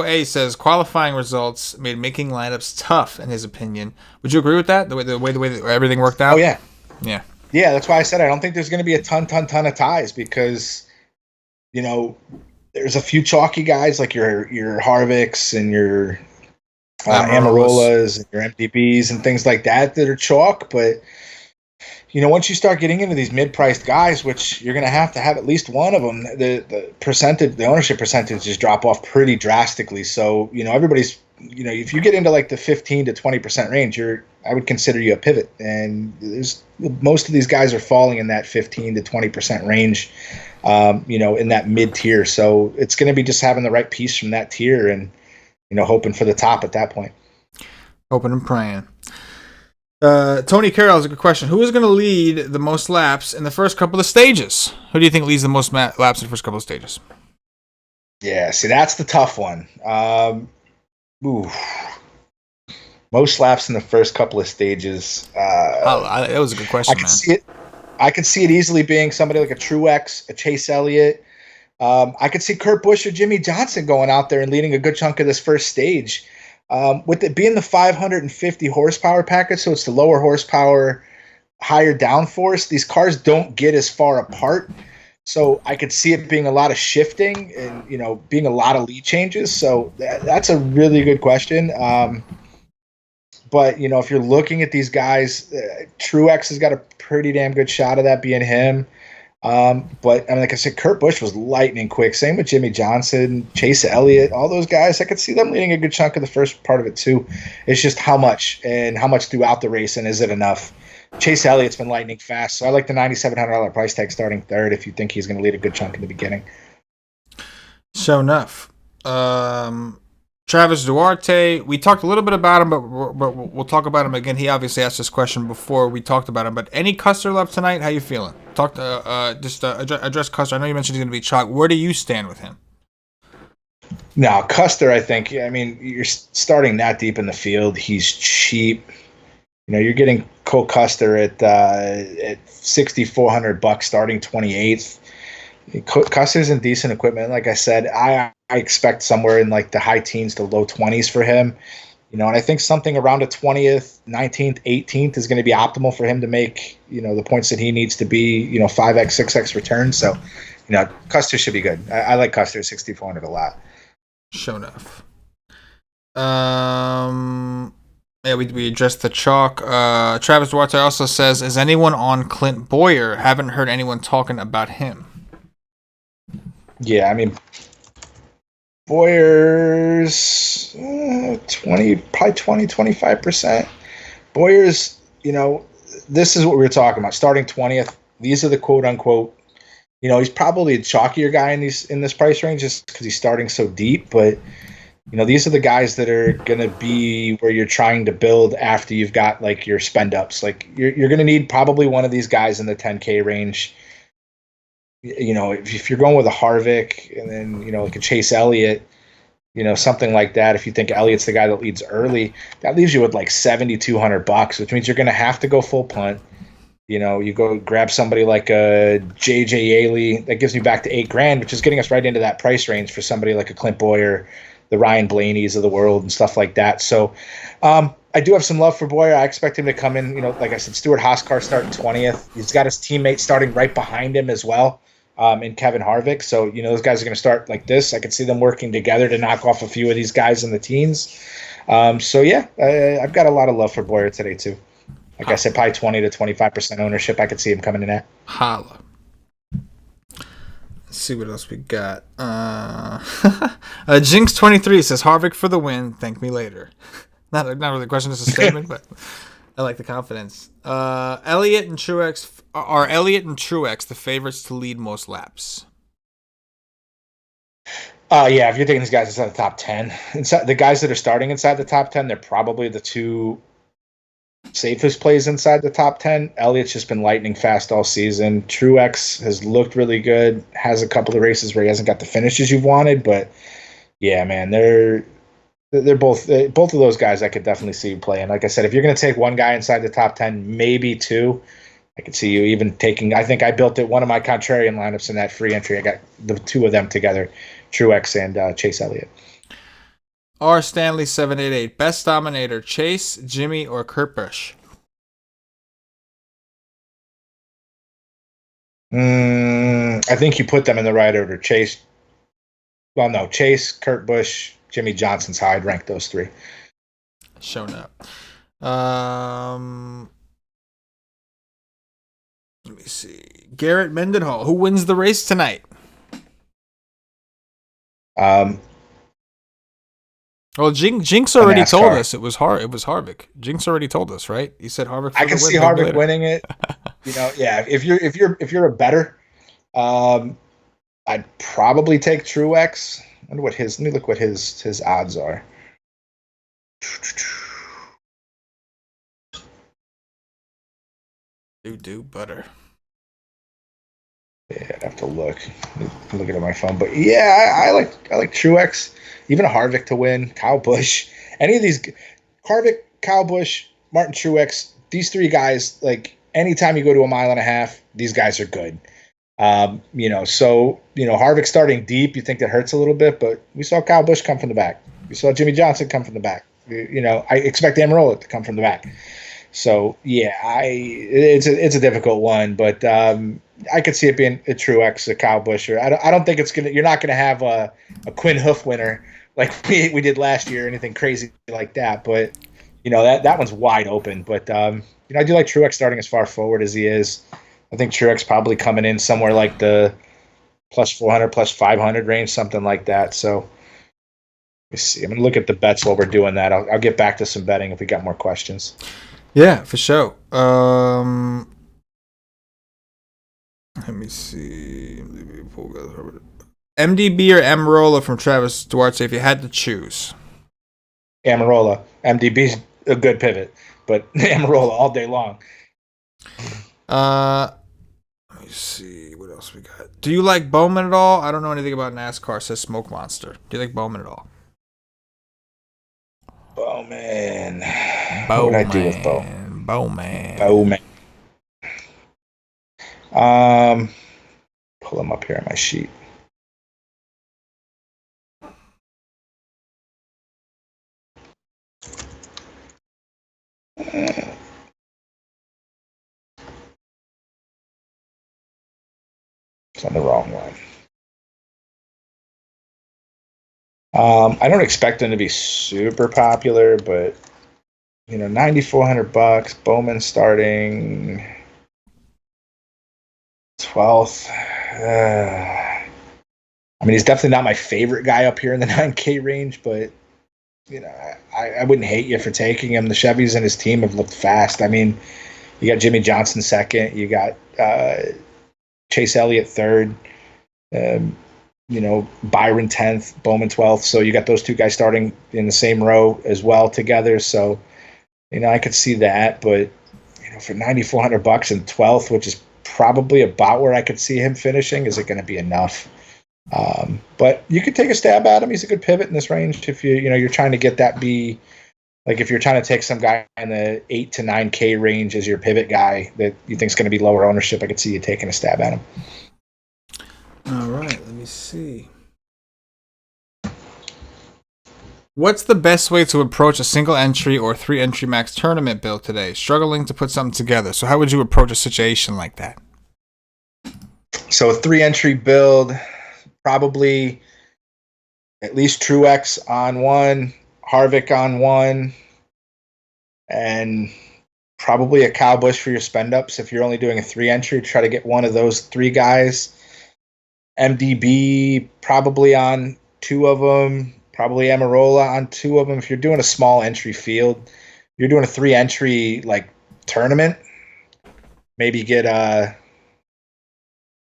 A says qualifying results made making lineups tough in his opinion. Would you agree with that? The way that everything worked out? Oh yeah. Yeah. Yeah, that's why I said I don't think there's going to be a ton of ties because, there's a few chalky guys like your Harvicks and your Amarolas and your MDBs and things like that are chalk. But, once you start getting into these mid-priced guys, which you're going to have at least one of them, the ownership percentages drop off pretty drastically. So, everybody's, if you get into like the 15 to 20% range, I would consider you a pivot. And most of these guys are falling in that 15 to 20% range, in that mid tier. So it's going to be just having the right piece from that tier and, hoping for the top at that point. Hoping and praying. Tony Carroll has a good question. Who is going to lead the most laps in the first couple of stages? Who do you think leads the most laps in the first couple of stages? Yeah, see, that's the tough one. Most laps in the first couple of stages. That was a good question, I could see it easily being somebody like a Truex, a Chase Elliott, I could see Kurt Busch or Jimmy Johnson going out there and leading a good chunk of this first stage. With it being the 550 horsepower package, so it's the lower horsepower, higher downforce, these cars don't get as far apart. So I could see it being a lot of shifting and, being a lot of lead changes. So that's a really good question. But, if you're looking at these guys, Truex has got a pretty damn good shot of that being him. But like I said, Kurt Busch was lightning quick. Same with Jimmy Johnson, Chase Elliott, all those guys. I could see them leading a good chunk of the first part of it too. It's just how much throughout the race, and is it enough? Chase Elliott's been lightning fast, so I like the $9,700 price tag starting third if you think he's going to lead a good chunk in the beginning. So enough. Travis Duarte, we talked a little bit about him, but we'll talk about him again. He obviously asked this question before we talked about him. But any Custer love tonight? How you feeling? Address Custer. I know you mentioned he's going to be chalk. Where do you stand with him? No, Custer, I think. I mean, you're starting that deep in the field. He's cheap. You're getting Cole Custer at $6,400 starting 28th. Custer's in decent equipment. Like I said, I expect somewhere in like the high teens to low 20s for him. And I think something around a 20th, 19th, 18th is going to be optimal for him to make, the points that he needs to be, 5x, 6x returns. So, Custer should be good. I like Custer at 6,400 a lot. Sure enough. Yeah, we addressed the chalk. Travis Duarte also says, is anyone on Clint Boyer? Haven't heard anyone talking about him. Yeah, I mean, Boyer's 25%. Boyer's, this is what we were talking about. Starting 20th. These are the quote unquote, he's probably a chalkier guy in this price range just because he's starting so deep. But, these are the guys that are going to be where you're trying to build after you've got like your spend ups. Like you're going to need probably one of these guys in the 10K range. If you're going with a Harvick and then, like a Chase Elliott, something like that. If you think Elliott's the guy that leads early, that leaves you with like $7,200, which means you're going to have to go full punt. You go grab somebody like a JJ Yaley, that gives me back to $8,000, which is getting us right into that price range for somebody like a Clint Boyer, the Ryan Blaney's of the world and stuff like that. So, I do have some love for Boyer. I expect him to come in, like I said, Stuart Hoskar starting 20th. He's got his teammate starting right behind him as well. In Kevin Harvick. So, those guys are going to start like this. I could see them working together to knock off a few of these guys in the teens. So, yeah, I've got a lot of love for Boyer today, too. Like I said, probably 20 to 25% ownership. I could see him coming in at. Holla. Let's see what else we got. Jinx23 says, Harvick for the win. Thank me later. Not really a question, it's a statement, but I like the confidence. Elliott and Truex. Are Elliott and Truex the favorites to lead most laps? Yeah, if you're taking these guys inside the top 10, the guys that are starting inside the top 10, they're probably the two safest plays inside the top 10. Elliott's just been lightning fast all season. Truex has looked really good, has a couple of races where he hasn't got the finishes you've wanted, but yeah, man, they're both of those guys I could definitely see playing. Like I said, if you're going to take one guy inside the top 10, maybe two, I could see you even taking, I think I built one of my contrarian lineups in that free entry. I got the two of them together, Truex and Chase Elliott. R. Stanley 788, best dominator, Chase, Jimmy, or Kurt Busch? I think you put them in the right order. Chase, Kurt Busch, Jimmy Johnson's how I'd rank those three. Shown up. Let me see. Garrett Mendenhall, who wins the race tonight? Well, Jinx already told us it was Harvick. Jinx already told us, right? He said Harvick. I can see Harvick winning it. Yeah. If you're a better, I'd probably take Truex. I wonder what let me look what his odds are. Do butter. Yeah, I'd have to look. I'm looking at my phone, but yeah, I like Truex, even a Harvick to win. Kyle Busch, any of these, Harvick, Kyle Busch, Martin Truex, these three guys. Like anytime you go to a mile and a half, these guys are good. So Harvick starting deep, you think that hurts a little bit, but we saw Kyle Busch come from the back. We saw Jimmy Johnson come from the back. I expect Amarola to come from the back. So yeah, it's a difficult one, but I could see it being a Truex, a Kyle Busch. I don't think you're not gonna have a Quinn Hoof winner like we did last year or anything crazy like that. But that one's wide open. But I do like Truex starting as far forward as he is. I think Truex probably coming in somewhere like the plus 400, plus 500 range, something like that. So let me see. I'm gonna look at the bets while we're doing that. I'll get back to some betting if we got more questions. Yeah, for sure. Let me see. MDB or Amarola from Travis Duarte if you had to choose. Amarola. MDB's a good pivot, but Amarola all day long. Let me see what else we got. Do you like Bowman at all? I don't know anything about NASCAR. Says Smoke Monster. Do you like Bowman at all? Bowman. What would I do with Bowman? Pull him up here on my sheet. It's on the wrong one. I don't expect them to be super popular, but $9,400. Bowman starting 12th. He's definitely not my favorite guy up here in the 9K range, but I wouldn't hate you for taking him. The Chevys and his team have looked fast. You got Jimmy Johnson second. You got Chase Elliott third. Byron 10th, Bowman 12th. So you got those two guys starting in the same row as well together. So, I could see that. But, for $9,400 and 12th, which is probably about where I could see him finishing, is it going to be enough? But you could take a stab at him. He's a good pivot in this range if you're trying to get that be like if you're trying to take some guy in the 8 to 9K range as your pivot guy that you think is going to be lower ownership. I could see you taking a stab at him. All right, let me see. What's the best way to approach a single entry or 3 entry max tournament build today? Struggling to put something together. So how would you approach a situation like that? So a 3 entry build, probably at least Truex on one, Harvick on one, and probably a Kyle Busch for your spend ups. If you're only doing a 3 entry, try to get one of those 3 guys. MDB probably on 2 of them, probably Amarola on 2 of them. If you're doing a small entry field, you're doing a 3 entry like tournament, maybe get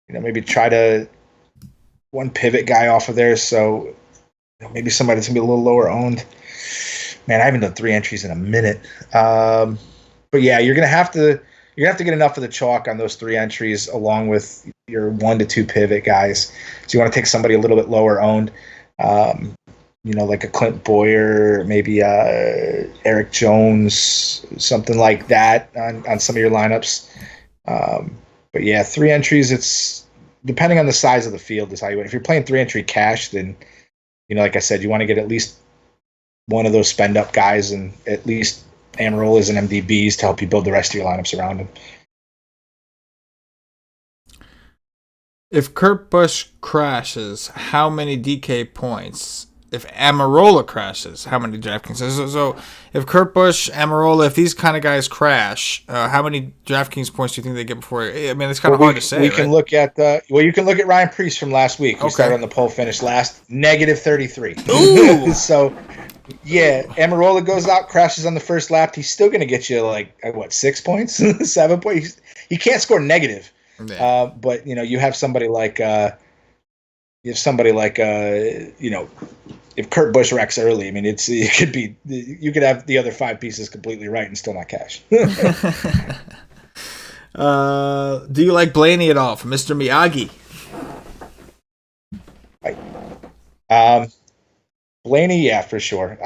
maybe try to one pivot guy off of there. So maybe somebody that's gonna be a little lower owned. Man, I haven't done 3 entries in a minute. But yeah, you're gonna have to get enough of the chalk on those 3 entries along with your 1 to 2 pivot guys. So you want to take somebody a little bit lower owned, like a Clint Boyer, maybe Eric Jones, something like that on some of your lineups. But yeah, 3 entries, it's depending on the size of the field is how you win. If you're playing 3 entry cash, then like I said, you want to get at least one of those spend up guys and at least Amarolas and MDBs to help you build the rest of your lineups around him. If Kurt Busch crashes, how many DK points? If Amarola crashes, how many DraftKings? So if Kurt Busch, Amarola, if these kind of guys crash, how many DraftKings points do you think they get before? It's kind of hard to say. We can look at you can look at Ryan Preece from last week. Who started on the pole, finished last, -33. Ooh. So yeah, Amarola goes out, crashes on the first lap. He's still going to get you 6 points, 7 points. He can't score negative. Yeah. But you have somebody like if Kurt Busch wrecks early, it could be you could have the other 5 pieces completely right and still not cash. Do you like Blaney at all from Mr. Miyagi? Blaney, yeah, for sure.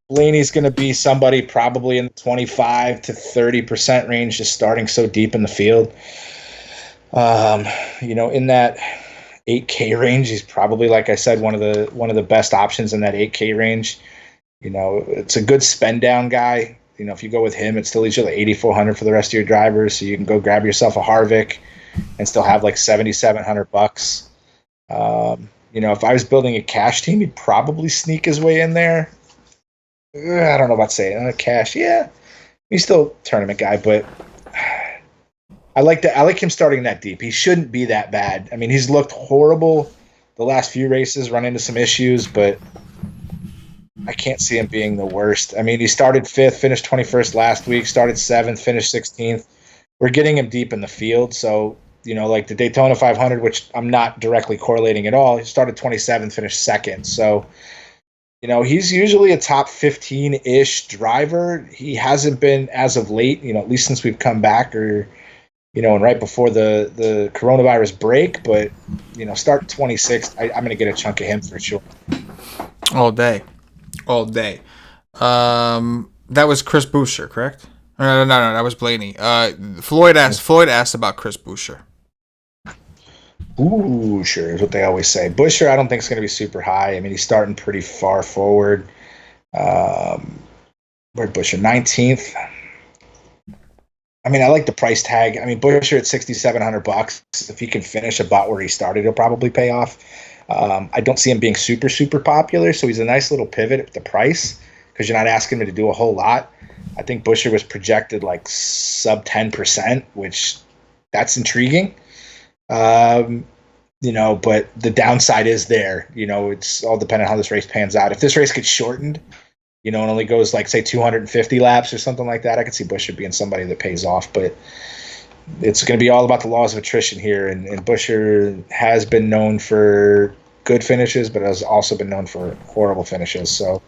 Blaney's going to be somebody probably in the 25 to 30% range, just starting so deep in the field. Um, in that 8K range, he's probably, like I said, one of the best options in that 8K range. It's a good spend down guy. If you go with him, it still leaves you like 8,400 for the rest of your drivers, so you can go grab yourself a Harvick and still have like 7,700 bucks. If I was building a cash team, he'd probably sneak his way in there. I don't know about saying cash. Yeah, he's still a tournament guy, but I like that. I like him starting that deep. He shouldn't be that bad. I mean, he's looked horrible the last few races, run into some issues, but I can't see him being the worst. I mean, he started fifth, finished 21st last week, started seventh, finished 16th. We're getting him deep in the field. So, like the Daytona 500, which I'm not directly correlating at all, he started 27th, finished second. So, he's usually a top 15-ish driver. He hasn't been as of late, at least since we've come back or and right before the coronavirus break. But start 26th, I'm going to get a chunk of him for sure. All day, all day. That was Chris Boucher, correct? No, that was Blaney. Floyd asked about Chris Boucher. Boucher is what they always say. Boucher, I don't think is going to be super high. I mean, he's starting pretty far forward. Where'd Boucher? 19th. I mean, I like the price tag. I mean, Boucher at 6,700 bucks. If he can finish about where he started, he'll probably pay off. I don't see him being super, super popular, so he's a nice little pivot at the price because you're not asking him to do a whole lot. I think Boucher was projected like sub 10%, which that's intriguing. But the downside is there. It's all dependent on how this race pans out. If this race gets shortened, and only goes like, say, 250 laps or something like that, I could see Boucher being somebody that pays off. But it's going to be all about the laws of attrition here. And Boucher has been known for good finishes, but has also been known for horrible finishes. So,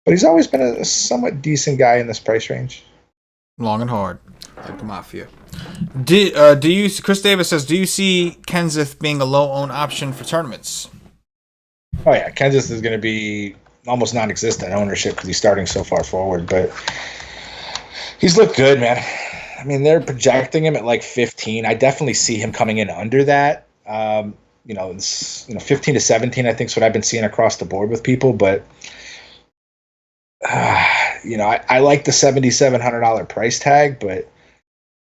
but he's always been a somewhat decent guy in this price range. Long and hard, like the Mafia. Do you? Chris Davis says, do you see Kenseth being a low-owned option for tournaments? Oh yeah, Kenseth is going to be almost non-existent ownership because he's starting so far forward, but he's looked good, man. I mean, they're projecting him at like 15. I definitely see him coming in under that. 15 to 17, I think is what I've been seeing across the board with people, but I like the $7,700 price tag, but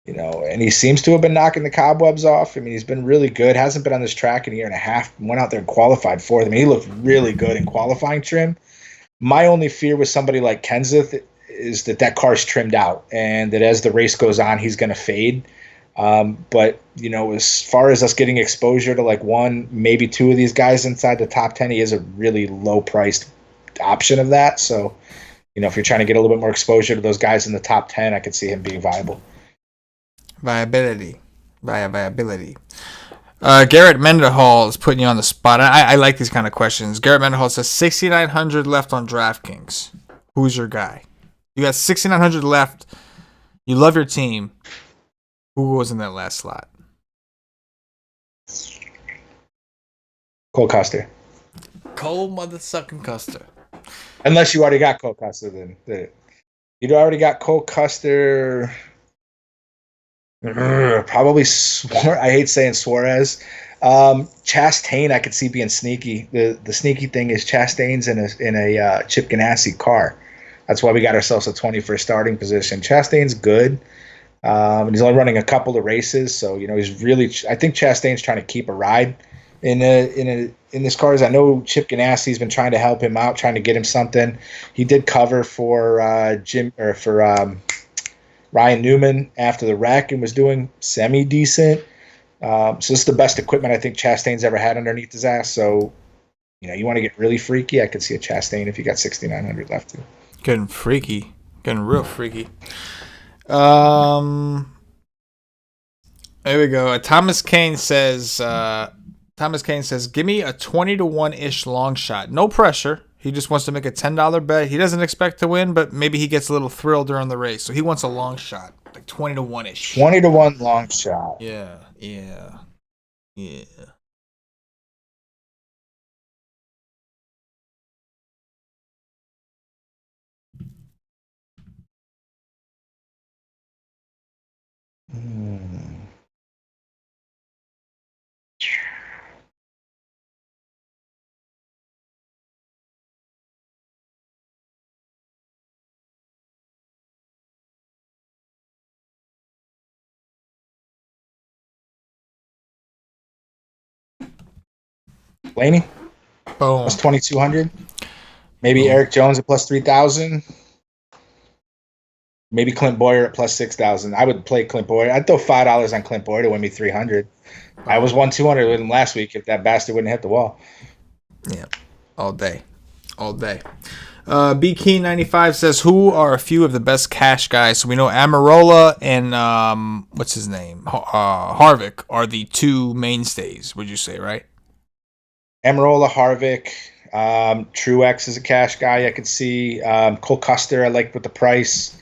and he seems to have been knocking the cobwebs off. I mean, he's been really good. Hasn't been on this track in a year and a half. Went out there and qualified for them. I mean, he looked really good in qualifying trim. My only fear with somebody like Kenseth is that car's trimmed out and that as the race goes on, he's going to fade. But, as far as us getting exposure to like one, maybe two of these guys inside the top 10, he is a really low-priced option of that. So, if you're trying to get a little bit more exposure to those guys in the top 10, I could see him being viable. Viability. Garrett Mendenhall is putting you on the spot. I like these kind of questions. Garrett Mendenhall says 6,900 left on DraftKings. Who's your guy? You got 6,900 left. You love your team. Who was in that last slot? Cole Custer. Cole motherfucking Custer. Unless you already got Cole Custer, then you'd already got Cole Custer. Probably I hate saying Suarez. Chastain, I could see being sneaky. The sneaky thing is Chastain's in a Chip Ganassi car. That's why we got ourselves a 21st starting position. Chastain's good. And he's only running a couple of races, so he's really. I think Chastain's trying to keep a ride in this cars. I know Chip Ganassi's been trying to help him out, trying to get him something. He did cover for Ryan Newman after the wreck and was doing semi-decent. So this is the best equipment I think Chastain's ever had underneath his ass. So, you want to get really freaky, I could see a Chastain if you got 6,900 left too. Getting freaky. Getting real freaky. There we go. Thomas Kane says, give me a 20 to 1-ish long shot. No pressure. He just wants to make a $10 bet. He doesn't expect to win, but maybe he gets a little thrill during the race. So he wants a long shot, like 20 to 1-ish. 20 to 1 long shot. Yeah. Blaney Boom. plus 2,200. Maybe Eric Jones at plus 3,000. Maybe Clint Boyer at plus 6,000. I would play Clint Boyer. I'd throw $5 on Clint Boyer to win me 300. I was 1,200 with him last week if that bastard wouldn't hit the wall. Yeah, all day. B Key 95 says, who are a few of the best cash guys? So we know Amarola and what's his name, Harvick are the two mainstays. Would you say, right? Amarola, Harvick, Truex is a cash guy. I could see Cole Custer. I like with the price.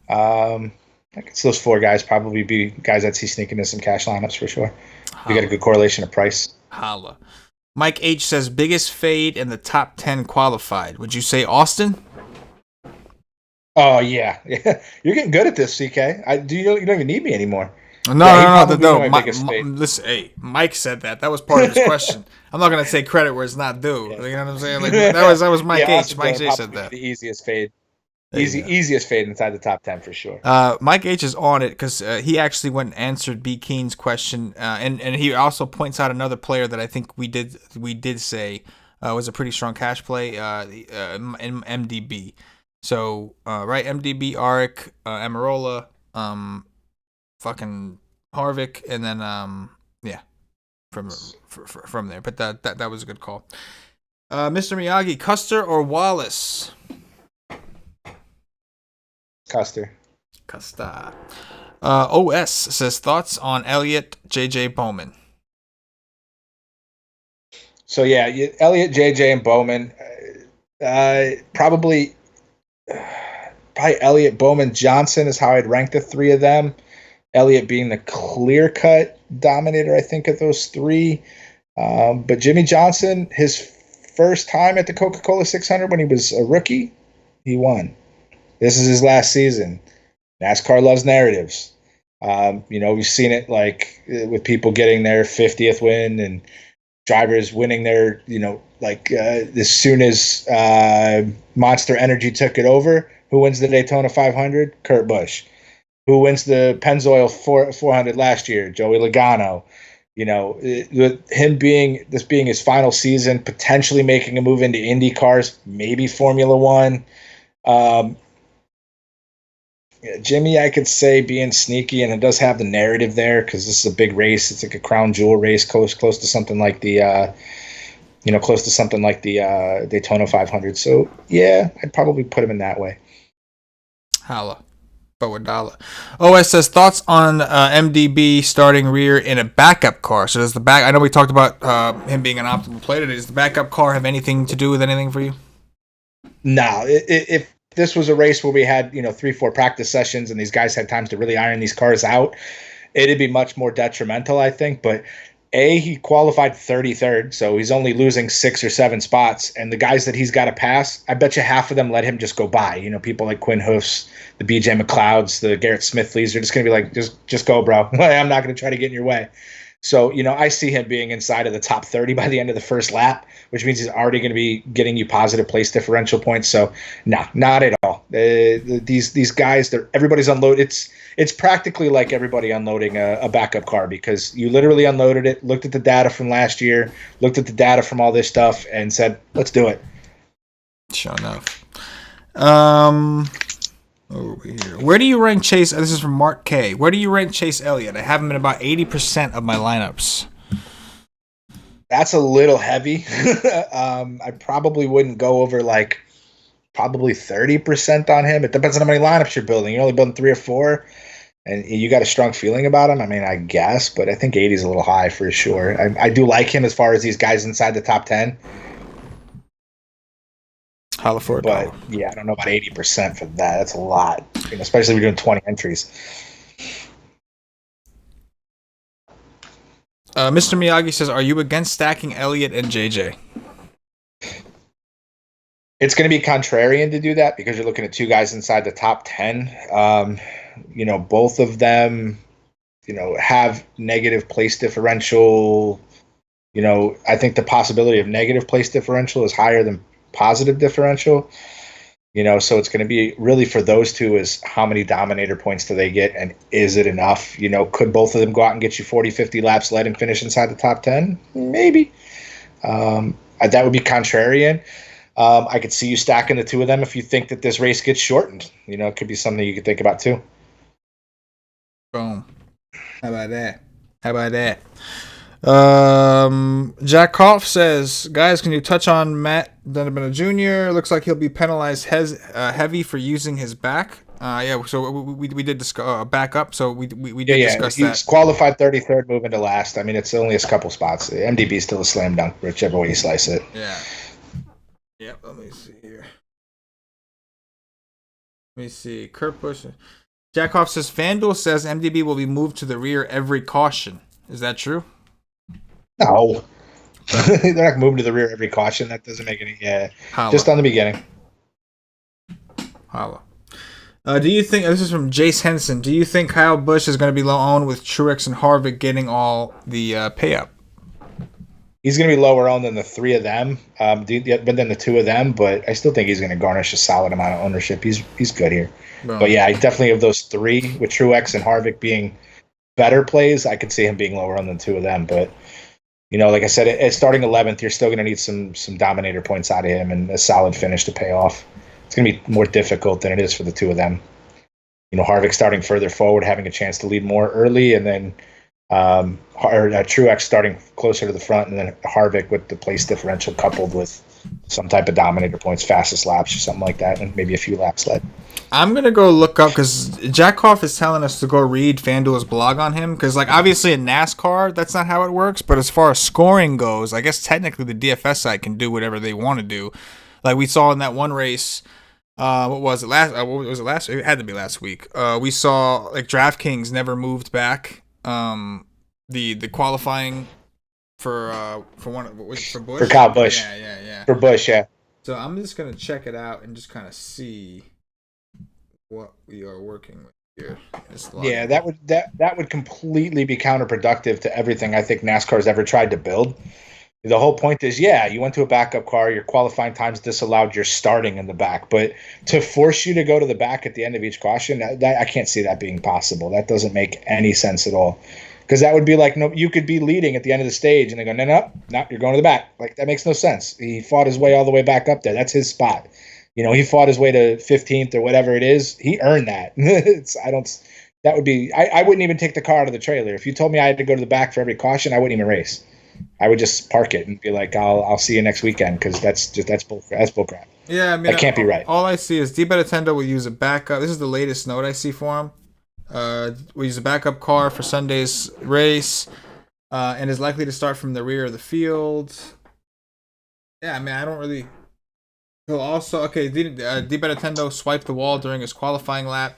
I guess those four guys probably be guys I'd see sneaking in some cash lineups for sure. You got a good correlation of price. Holla. Mike H says, biggest fade in the top 10 qualified. Would you say Austin? Oh, yeah. You're getting good at this, CK. You don't even need me anymore. No. Listen, hey, Mike said that. That was part of his question. I'm not going to take credit where it's not due. Yeah. You know what I'm saying? Like, that was Mike H. Mike H said that. The easiest fade. Easiest fade inside the top 10 for sure. Mike H is on it because he actually went and answered B. Keen's question, and he also points out another player that I think we did say was a pretty strong cash play in MDB. So right, MDB, Arik, Amarola, fucking Harvick, and then from there. But that was a good call. Mr. Miyagi, Custer or Wallace? Custer. OS says, thoughts on Elliott, JJ, Bowman. So yeah, Elliott, JJ, and Bowman. Probably Elliott, Bowman, Johnson is how I'd rank the three of them. Elliott being the clear-cut dominator, I think, of those three. But Jimmy Johnson, his first time at the Coca-Cola 600 when he was a rookie, he won. This is his last season. NASCAR loves narratives. We've seen it like with people getting their 50th win and drivers winning their, as soon as Monster Energy took it over. Who wins the Daytona 500? Kurt Busch. Who wins the Pennzoil 400 last year? Joey Logano. Him being his final season, potentially making a move into Indy cars, maybe Formula One. Jimmy, I could say being sneaky, and it does have the narrative there because this is a big race. It's like a crown jewel race, close to something like the, Daytona 500. So yeah, I'd probably put him in that way. Holla. Bowadala. OS says, thoughts on MDB starting rear in a backup car. So does I know we talked about him being an optimal player today. Does the backup car have anything to do with anything for you? No. If this was a race where we had 3-4 practice sessions and these guys had times to really iron these cars out, it'd be much more detrimental, I think. But he qualified 33rd, so he's only losing 6 or 7 spots, and the guys that he's got to pass, I bet you half of them let him just go by. People like Quinn Hoofs, the BJ McLeods, the Garrett Smithleys, they're just going to be like, just go, bro. I'm not going to try to get in your way. So, I see him being inside of the top 30 by the end of the first lap, which means he's already going to be getting you positive place differential points. So, no, not at all. These guys, everybody's unloaded. It's practically like everybody unloading a backup car because you literally unloaded it, looked at the data from last year, looked at the data from all this stuff, and said, let's do it. Sure enough. Over here. Where do you rank Chase? This is from Mark K. Where do you rank Chase Elliott? I have him in about 80% of my lineups. That's a little heavy. I probably wouldn't go over probably 30% on him. It depends on how many lineups you're building. You're only building 3 or 4, and you got a strong feeling about him. I mean, I guess, but I think 80 is a little high for sure. I do like him as far as these guys inside the top 10. But yeah, I don't know about 80% for that. That's a lot, especially if we're doing 20 entries. Mr. Miyagi says, are you against stacking Elliott and JJ? It's going to be contrarian to do that because you're looking at 2 guys inside the top 10. Both of them, have negative place differential. I think the possibility of negative place differential is higher than positive differential. So it's going to be really for those two is how many dominator points do they get and is it enough? Could both of them go out and get you 40, 50 laps led and finish inside the top 10? Maybe. That would be contrarian. I could see you stacking the two of them if you think that this race gets shortened. It could be something you could think about too. Boom. How about that? Jack Koff says, guys, can you touch on Matt Dunabana Jr.? Looks like he'll be penalized heavy for using his back. So we did discuss back up. So we did discuss that. He's qualified 33rd, moving to last. I mean, it's only a couple spots. MDB is still a slam dunk, whichever way you slice it. Yeah. Yep. Let me see here. Let me see. Kurt Busch. Jack Koff says FanDuel says MDB will be moved to the rear every caution. Is that true? No. They're not moving to the rear every caution. That doesn't make any. Just on the beginning. Holla. Do you think, this is from Jace Henson, do you think Kyle Busch is going to be low owned with Truex and Harvick getting all the pay up? He's going to be lower owned than the three of them, but then the two of them, but I still think he's going to garnish a solid amount of ownership. He's good here. Boom. But yeah, I definitely of those three, with Truex and Harvick being better plays, I could see him being lower owned than two of them. But, like I said, at starting 11th, you're still going to need some dominator points out of him and a solid finish to pay off. It's going to be more difficult than it is for the two of them. Harvick starting further forward, having a chance to lead more early, and then Truex starting closer to the front, and then Harvick with the place differential coupled with some type of dominator points, fastest laps or something like that, and maybe a few laps led. I'm going to go look up, because Jack Koff is telling us to go read FanDuel's blog on him, because obviously in NASCAR, that's not how it works, but as far as scoring goes, I guess technically the DFS side can do whatever they want to do. Like we saw in that one race, what was it last? It had to be last week. We saw DraftKings never moved back the qualifying for Busch. For Kyle Busch. Yeah. For Busch, yeah. So I'm just gonna check it out and just kind of see what we are working with here. Yeah, that would completely be counterproductive to everything I think NASCAR's ever tried to build. The whole point is, you went to a backup car, your qualifying time's disallowed, you're starting in the back. But to force you to go to the back at the end of each caution, that I can't see that being possible. That doesn't make any sense at all. Because that would be like, no, you could be leading at the end of the stage, and they go, no, you're going to the back. That makes no sense. He fought his way all the way back up there. That's his spot. He fought his way to 15th or whatever it is. He earned that. I wouldn't even take the car out of the trailer. If you told me I had to go to the back for every caution, I wouldn't even race. I would just park it and be like, I'll see you next weekend, because that's bullcrap. Yeah, I mean, that can't be right. All I see is DiBenedetto will use a backup. This is the latest note I see for him. We use a backup car for Sunday's race, and is likely to start from the rear of the field. Yeah, I mean, I don't really. He'll also DiBenedetto swiped the wall during his qualifying lap,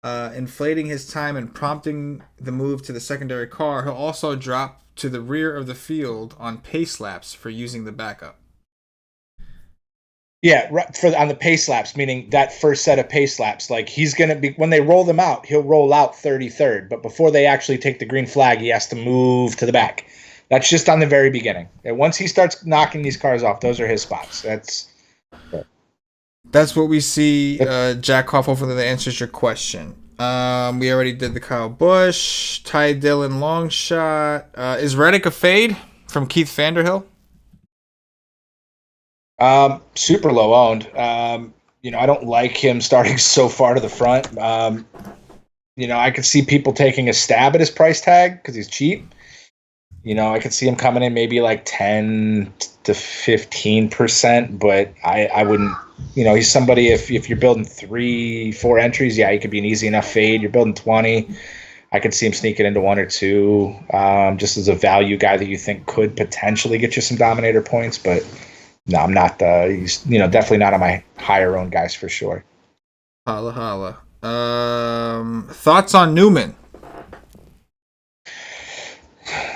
inflating his time and prompting the move to the secondary car. He'll also drop to the rear of the field on pace laps for using the backup. Yeah, on the pace laps, meaning that first set of pace laps. He's going to be, when they roll them out, he'll roll out 33rd. But before they actually take the green flag, he has to move to the back. That's just on the very beginning. And once he starts knocking these cars off, those are his spots. That's what we see, Jack Koff. Hopefully that answers your question. We already did the Kyle Busch, Ty Dillon long shot. Is Reddick a fade from Keith Vanderhill? Super low owned. I don't like him starting so far to the front. I could see people taking a stab at his price tag because he's cheap. I could see him coming in maybe 10 to 15%, but I wouldn't. He's somebody, if you're building 3-4 entries, he could be an easy enough fade. You're building 20, I could see him sneaking into 1 or 2, just as a value guy that you think could potentially get you some dominator points. But no, I'm not. He's definitely not on my higher owned guys for sure. Holla. Thoughts on Newman?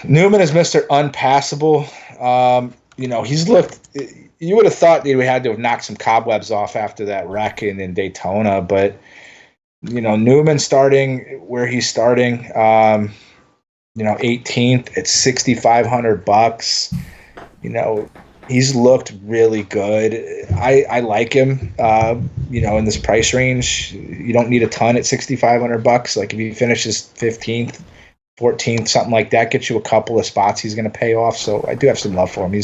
Newman is Mr. Unpassable. He's looked. You would have thought that we had to have knocked some cobwebs off after that wreck in Daytona, but Newman starting where he's starting, 18th at $6,500. He's looked really good. I like him. In this price range, you don't need a ton at $6,500. If he finishes 15th, 14th, something like that. Gets you a couple of spots he's going to pay off. So I do have some love for him.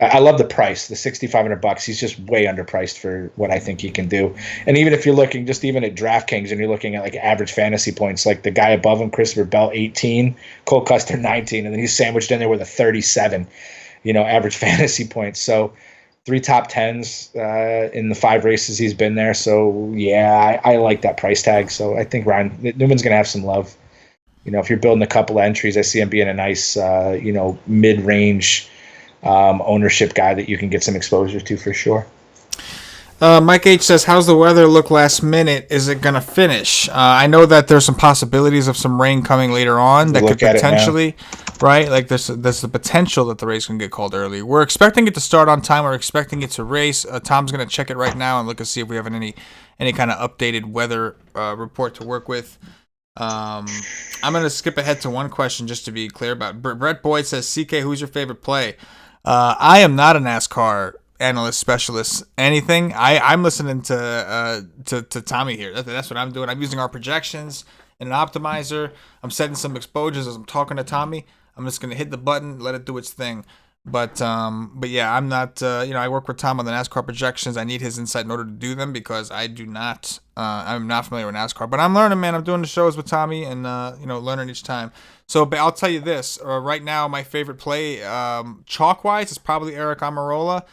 I love the price, the $6,500. He's just way underpriced for what I think he can do. And even if you're looking just even at DraftKings and you're looking at like average fantasy points, like the guy above him, Christopher Bell, 18, Cole Custer, 19, and then he's sandwiched in there with a 37, average fantasy points. So 3 top 10s in the 5 races he's been there. So yeah, I like that price tag. So I think Ryan Newman's going to have some love. If you're building a couple of entries, I see him being a nice, mid-range ownership guy that you can get some exposure to for sure. Mike H says, how's the weather look last minute? Is it going to finish? I know that there's some possibilities of some rain coming later on that could potentially, right? Like there's the potential that the race can get called early. We're expecting it to start on time. We're expecting it to race. Tom's going to check it right now and look and see if we have any kind of updated weather report to work with. I'm going to skip ahead to one question just to be clear about it. Brett Boyd says, CK, who's your favorite play? I am not a NASCAR analyst, specialist, anything. I'm listening to Tommy here. That's what I'm doing. I'm using our projections and an optimizer. I'm setting some exposures as I'm talking to Tommy. I'm just gonna hit the button, let it do its thing. But yeah, I'm not. I work with Tom on the NASCAR projections. I need his insight in order to do them because I do not. I'm not familiar with NASCAR, but I'm learning, man. I'm doing the shows with Tommy and learning each time. So, but I'll tell you this. Right now, my favorite play, chalk-wise, is probably Eric Almirola.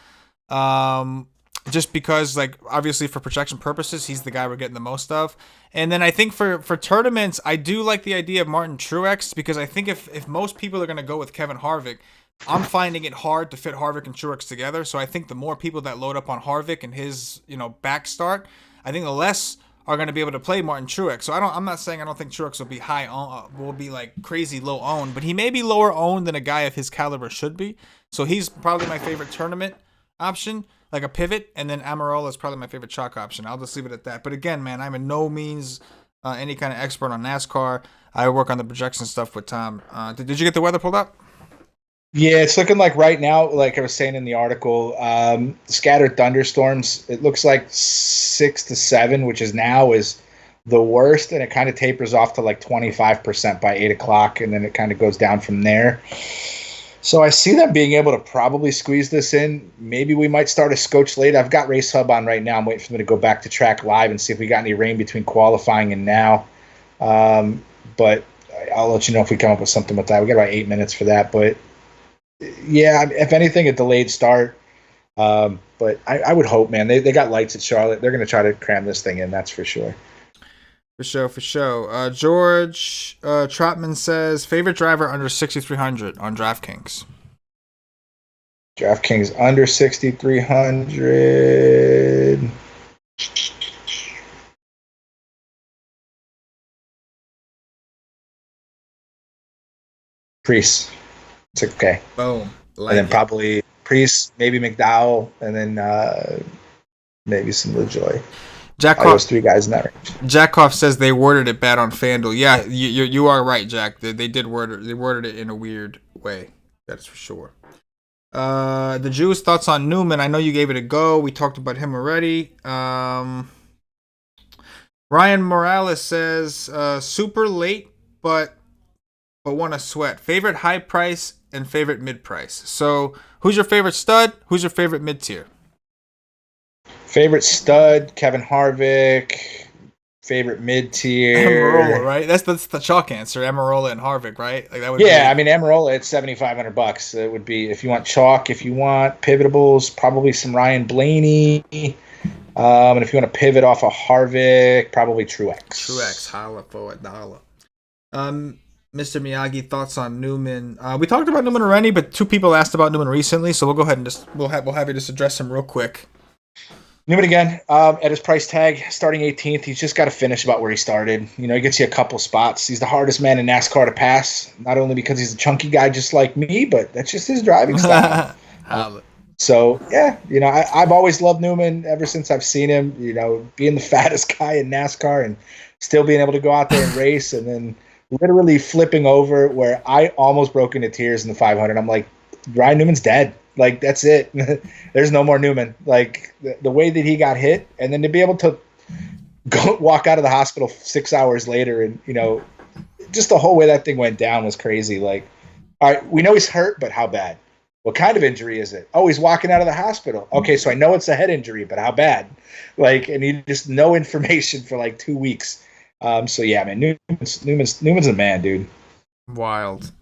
Just because, like, obviously for projection purposes, he's the guy we're getting the most of. And then I think for tournaments, I do like the idea of Martin Truex because I think if most people are going to go with Kevin Harvick, I'm finding it hard to fit Harvick and Truex together. So I think the more people that load up on Harvick and his, back start, I think the less are going to be able to play Martin Truex. So I'm not saying I don't think Truex will be will be like crazy low owned, but he may be lower owned than a guy of his caliber should be. So he's probably my favorite tournament option, like a pivot, and then Almirola is probably my favorite chalk option. I'll just leave it at that. But again, man, I'm in no means any kind of expert on NASCAR. I work on the projection stuff with Tom. Did you get the weather pulled up? Yeah, it's looking like right now, like I was saying in the article, scattered thunderstorms. It looks like 6 to 7, which is the worst, and it kind of tapers off to like 25% by 8 o'clock, and then it kind of goes down from there. So I see them being able to probably squeeze this in. Maybe we might start a scotch late. I've got Race Hub on right now. I'm waiting for them to go back to track live and see if we got any rain between qualifying and now. But I'll let you know if we come up with something with that. We got about 8 minutes for that, but yeah, if anything, a delayed start. But I would hope, man. They got lights at Charlotte. They're going to try to cram this thing in. That's for sure. For sure. George Trotman says, favorite driver under 6,300 on DraftKings. DraftKings under 6,300. Priest. It's okay. Boom. And then probably Priest, maybe McDowell, and then maybe some LaJoy. Those 3 guys in that range. Jackoff says they worded it bad on FanDuel. Yeah, you are right, Jack. They did worded it in a weird way. That is for sure. The Jews' thoughts on Newman. I know you gave it a go. We talked about him already. Ryan Morales says super late, but want to sweat. Favorite high price and favorite mid price. So who's your favorite stud? Who's your favorite mid tier? Favorite stud, Kevin Harvick. Favorite mid tier, Almirola, right? That's the chalk answer. Almirola and Harvick, right? Like that would. Yeah, I mean Almirola at $7,500. It would be if you want chalk. If you want pivotables, probably some Ryan Blaney. And if you want to pivot off of Harvick, probably Truex. Holla for $1. Mr. Miyagi, thoughts on Newman? We talked about Newman already, but 2 people asked about Newman recently, so we'll go ahead and we'll have you just address him real quick. Newman again, at his price tag, starting 18th. He's just got to finish about where he started. He gets you a couple spots. He's the hardest man in NASCAR to pass, not only because he's a chunky guy just like me, but that's just his driving style. So, yeah, I've always loved Newman ever since I've seen him, being the fattest guy in NASCAR and still being able to go out there and race and then literally flipping over where I almost broke into tears in the 500. I'm like, Ryan Newman's dead. Like, that's it. There's no more Newman. Like, the way that he got hit, and then to be able to go walk out of the hospital 6 hours later and, just the whole way that thing went down was crazy. Like, all right, we know he's hurt, but how bad? What kind of injury is it? Oh, he's walking out of the hospital. Okay, so I know it's a head injury, but how bad? Like, and you just no information for like 2 weeks. So yeah, man, Newman's a man, dude. Wild.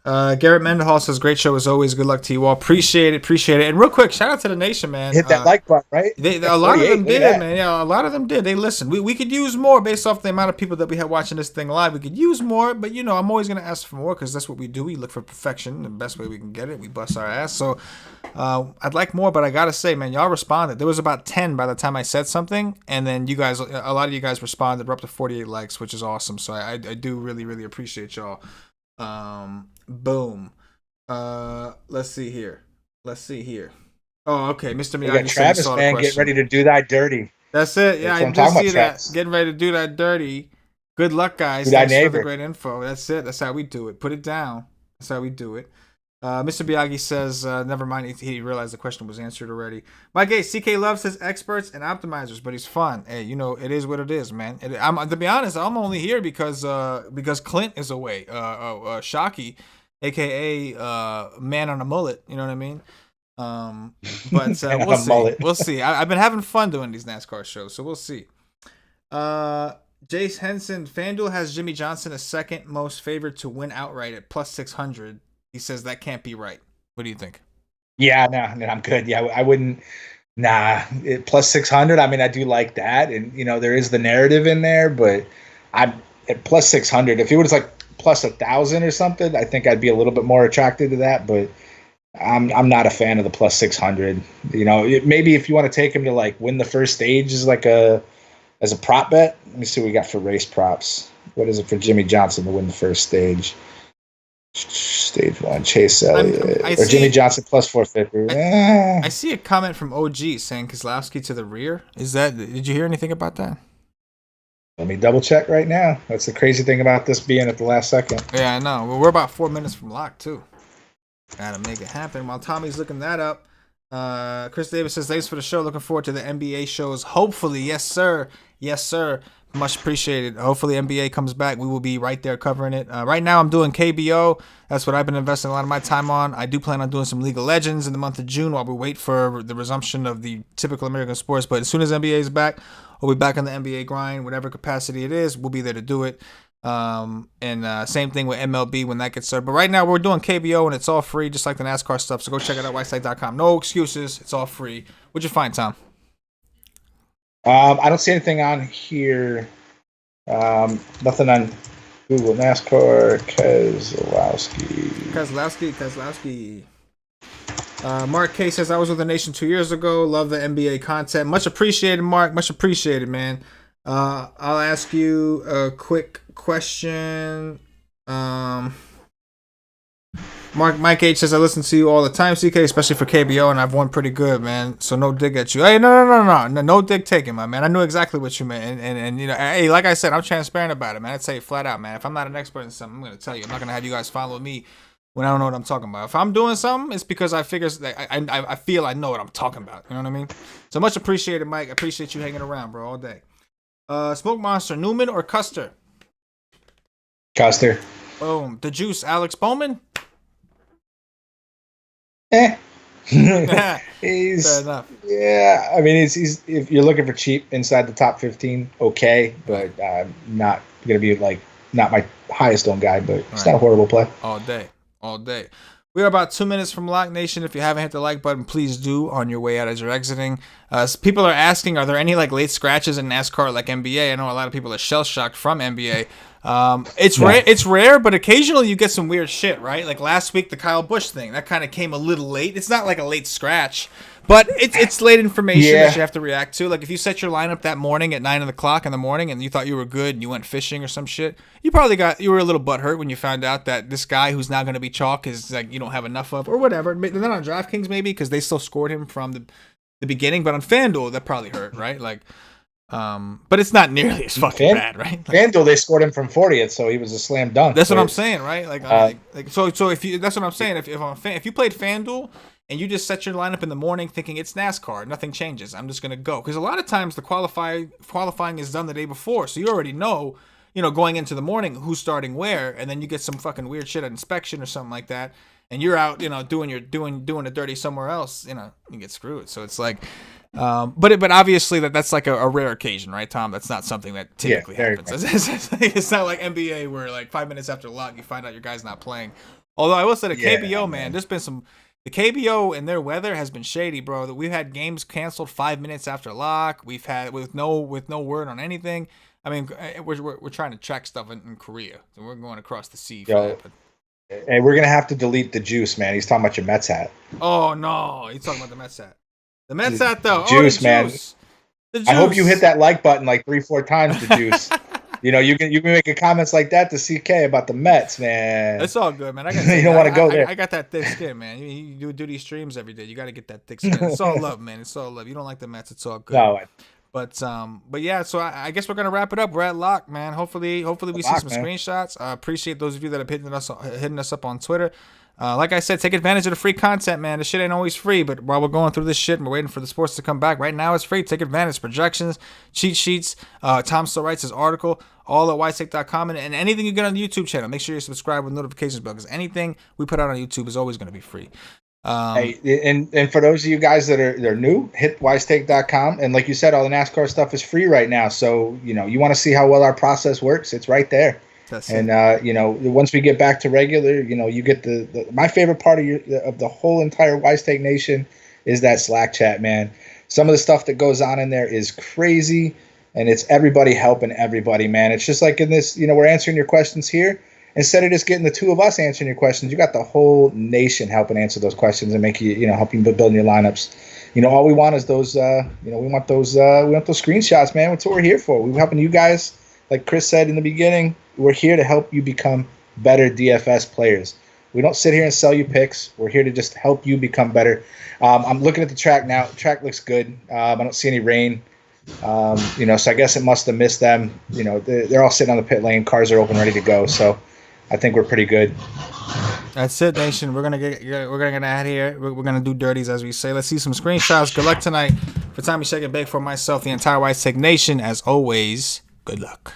Garrett Mendenhall says, great show as always. Good luck to you all. Appreciate it. And real quick, shout out to the nation, man. Hit that like button, right? A lot of them did, man. Yeah, a lot of them did. They listened. We could use more based off the amount of people that we have watching this thing live. We could use more, but I'm always going to ask for more because that's what we do. We look for perfection. The best way we can get it, we bust our ass. So I'd like more, but I got to say, man, y'all responded. There was about 10 by the time I said something, and then you guys, a lot of you guys responded. We're up to 48 likes, which is awesome. So I do really, really appreciate y'all. Boom. Let's see here. Oh, okay. Mr. Miyagi. We got Travis, man, get ready to do that dirty. That's it. Yeah, I did see that. Getting ready to do that dirty. Good luck, guys. Thanks for the great info. That's it. That's how we do it. Put it down. That's how we do it. Mr. Miyagi says, never mind. He realized the question was answered already. Mike A. CK loves his experts and optimizers, but he's fun. Hey, it is what it is, man. To be honest, I'm only here because Clint is away. Chalky, a.k.a. man on a mullet. You know what I mean? But we'll see. We'll see. I've been having fun doing these NASCAR shows, so we'll see. Jace Henson, FanDuel has Jimmy Johnson a second most favored to win outright at plus 600. He says that can't be right. What do you think? Yeah, no, I'm good. Yeah, I wouldn't. Nah, plus 600. I mean, I do like that, and there is the narrative in there, but I'm at plus 600. If it was like plus 1,000 or something, I think I'd be a little bit more attracted to that. But I'm not a fan of the plus 600. Maybe if you want to take him to like win the first stage as a prop bet. Let me see what we got for race props. What is it for Jimmy Johnson to win the first stage? Stage 1, Chase Elliott. Jimmy Johnson plus 450. I see a comment from OG saying Keselowski to the rear. Did you hear anything about that? Let me double check right now. That's the crazy thing about this being at the last second. Yeah, I know. Well, we're about 4 minutes from lock, too. Gotta make it happen. While Tommy's looking that up, Chris Davis says, thanks for the show. Looking forward to the NBA shows. Hopefully. Yes, sir. Much appreciated. Hopefully NBA comes back. We will be right there covering it. Right now I'm doing KBO. That's what I've been investing a lot of my time on. I do plan on doing some League of Legends in the month of June while we wait for the resumption of the typical American sports. But as soon as NBA is back, we'll be back on the NBA grind. Whatever capacity it is, we'll be there to do it. And same thing with MLB when that gets started. But right now we're doing KBO and it's all free, just like the NASCAR stuff. So go check it out, whiteside.com. No excuses. It's all free. What'd you find, Tom? I don't see anything on here. Nothing on Google. NASCAR Keselowski. Mark K says, I was with the nation 2 years ago. Love the NBA content. Much appreciated, Mark. Much appreciated, man. I'll ask you a quick question. Mike H says, I listen to you all the time, CK, especially for KBO, and I've won pretty good, man. So no dig at you. Hey, no dig taken, my man. I knew exactly what you meant, and hey, like I said, I'm transparent about it, man. I'd say it flat out, man. If I'm not an expert in something, I'm gonna tell you. I'm not gonna have you guys follow me when I don't know what I'm talking about. If I'm doing something, it's because I figure I feel I know what I'm talking about. You know what I mean? So much appreciated, Mike. I appreciate you hanging around, bro, all day. Smoke Monster, Newman or Custer? Custer. Boom. The Juice, Alex Bowman. He's fair enough. Yeah, I mean, he's if you're looking for cheap inside the top 15, okay, but not gonna be not my highest owned guy, but it's not a horrible play. All day. We are about 2 minutes from Lock Nation. If you haven't hit the like button, please do on your way out as you're exiting. People are asking, are there any late scratches in NASCAR like NBA? I know a lot of people are shell shocked from NBA. It's rare, but occasionally you get some weird shit, right? Like last week, the Kyle Busch thing that kind of came a little late. It's not like a late scratch, but it's late information that you have to react to. Like if you set your lineup that morning at 9 o'clock in the morning and you thought you were good and you went fishing or some shit, you were a little butthurt when you found out that this guy who's now going to be chalk is you don't have enough of or whatever. They're not on DraftKings maybe because they still scored him from the beginning, but on FanDuel that probably hurt, right? But it's not nearly as fucking bad, right? FanDuel, they scored him from 40th, so he was a slam dunk. That's what I'm saying, right? So if you, that's what I'm saying. If you played FanDuel and you just set your lineup in the morning thinking it's NASCAR, nothing changes. I'm just gonna go because a lot of times the qualifying is done the day before, so you already know. going into the morning, who's starting where, and then you get some fucking weird shit at inspection or something like that, and you're out, doing a dirty somewhere else, you get screwed. So it's like, but obviously that's like a rare occasion, right, Tom? That's not something that typically happens. It's not like NBA where like 5 minutes after lock you find out your guy's not playing. Although I will say the KBO, man, there's been the KBO and their weather has been shady, bro. That we've had games canceled 5 minutes after lock. We've had with no word on anything. I mean, we're trying to track stuff in Korea, so we're going across the sea for that. But, hey, we're gonna have to delete the juice, man. He's talking about your Mets hat. Oh no, he's talking about the Mets hat. The Mets hat though. Juice, man. The juice. I hope you hit that like button like 3-4 times. The juice. You can make comments like that to CK about the Mets, man. It's all good, man. You don't want to go there. I got that thick skin, man. You do these streams every day. You got to get that thick skin. It's all love, man. It's all love. You don't like the Mets, it's all good. No. But yeah. So I guess we're gonna wrap it up. We're at lock, man. Hopefully we see some screenshots. I appreciate those of you that have hitting us up on Twitter. Like I said, take advantage of the free content, man. The shit ain't always free, but while we're going through this shit and we're waiting for the sports to come back, right now it's free. Take advantage. Projections, cheat sheets. Tom still writes his article, all at wisetape.com, and anything you get on the YouTube channel. Make sure you subscribe with notifications bell, because anything we put out on YouTube is always going to be free. Hey, and for those of you guys that are new, hit wisetape.com, and like you said, all the NASCAR stuff is free right now. So you want to see how well our process works, it's right there. Once we get back to regular, you get the my favorite part of the whole entire Wise Take Nation is that Slack chat, man. Some of the stuff that goes on in there is crazy, and it's everybody helping everybody, man. It's just like in this, we're answering your questions here. Instead of just getting the two of us answering your questions, you got the whole nation helping answer those questions and make you, help you build your lineups. All we want is those, we want those screenshots, man. That's what we're here for. We're helping you guys. Like Chris said in the beginning, we're here to help you become better DFS players. We don't sit here and sell you picks. We're here to just help you become better. I'm looking at the track now. The track looks good. I don't see any rain. So I guess it must have missed them. They're all sitting on the pit lane. Cars are open, ready to go. So I think we're pretty good. That's it, Nation. We're gonna get out of here. We're gonna do dirties, as we say. Let's see some screenshots. Good luck tonight. For Tommy Shake and Bake, for myself, the entire White Take Nation. As always, good luck.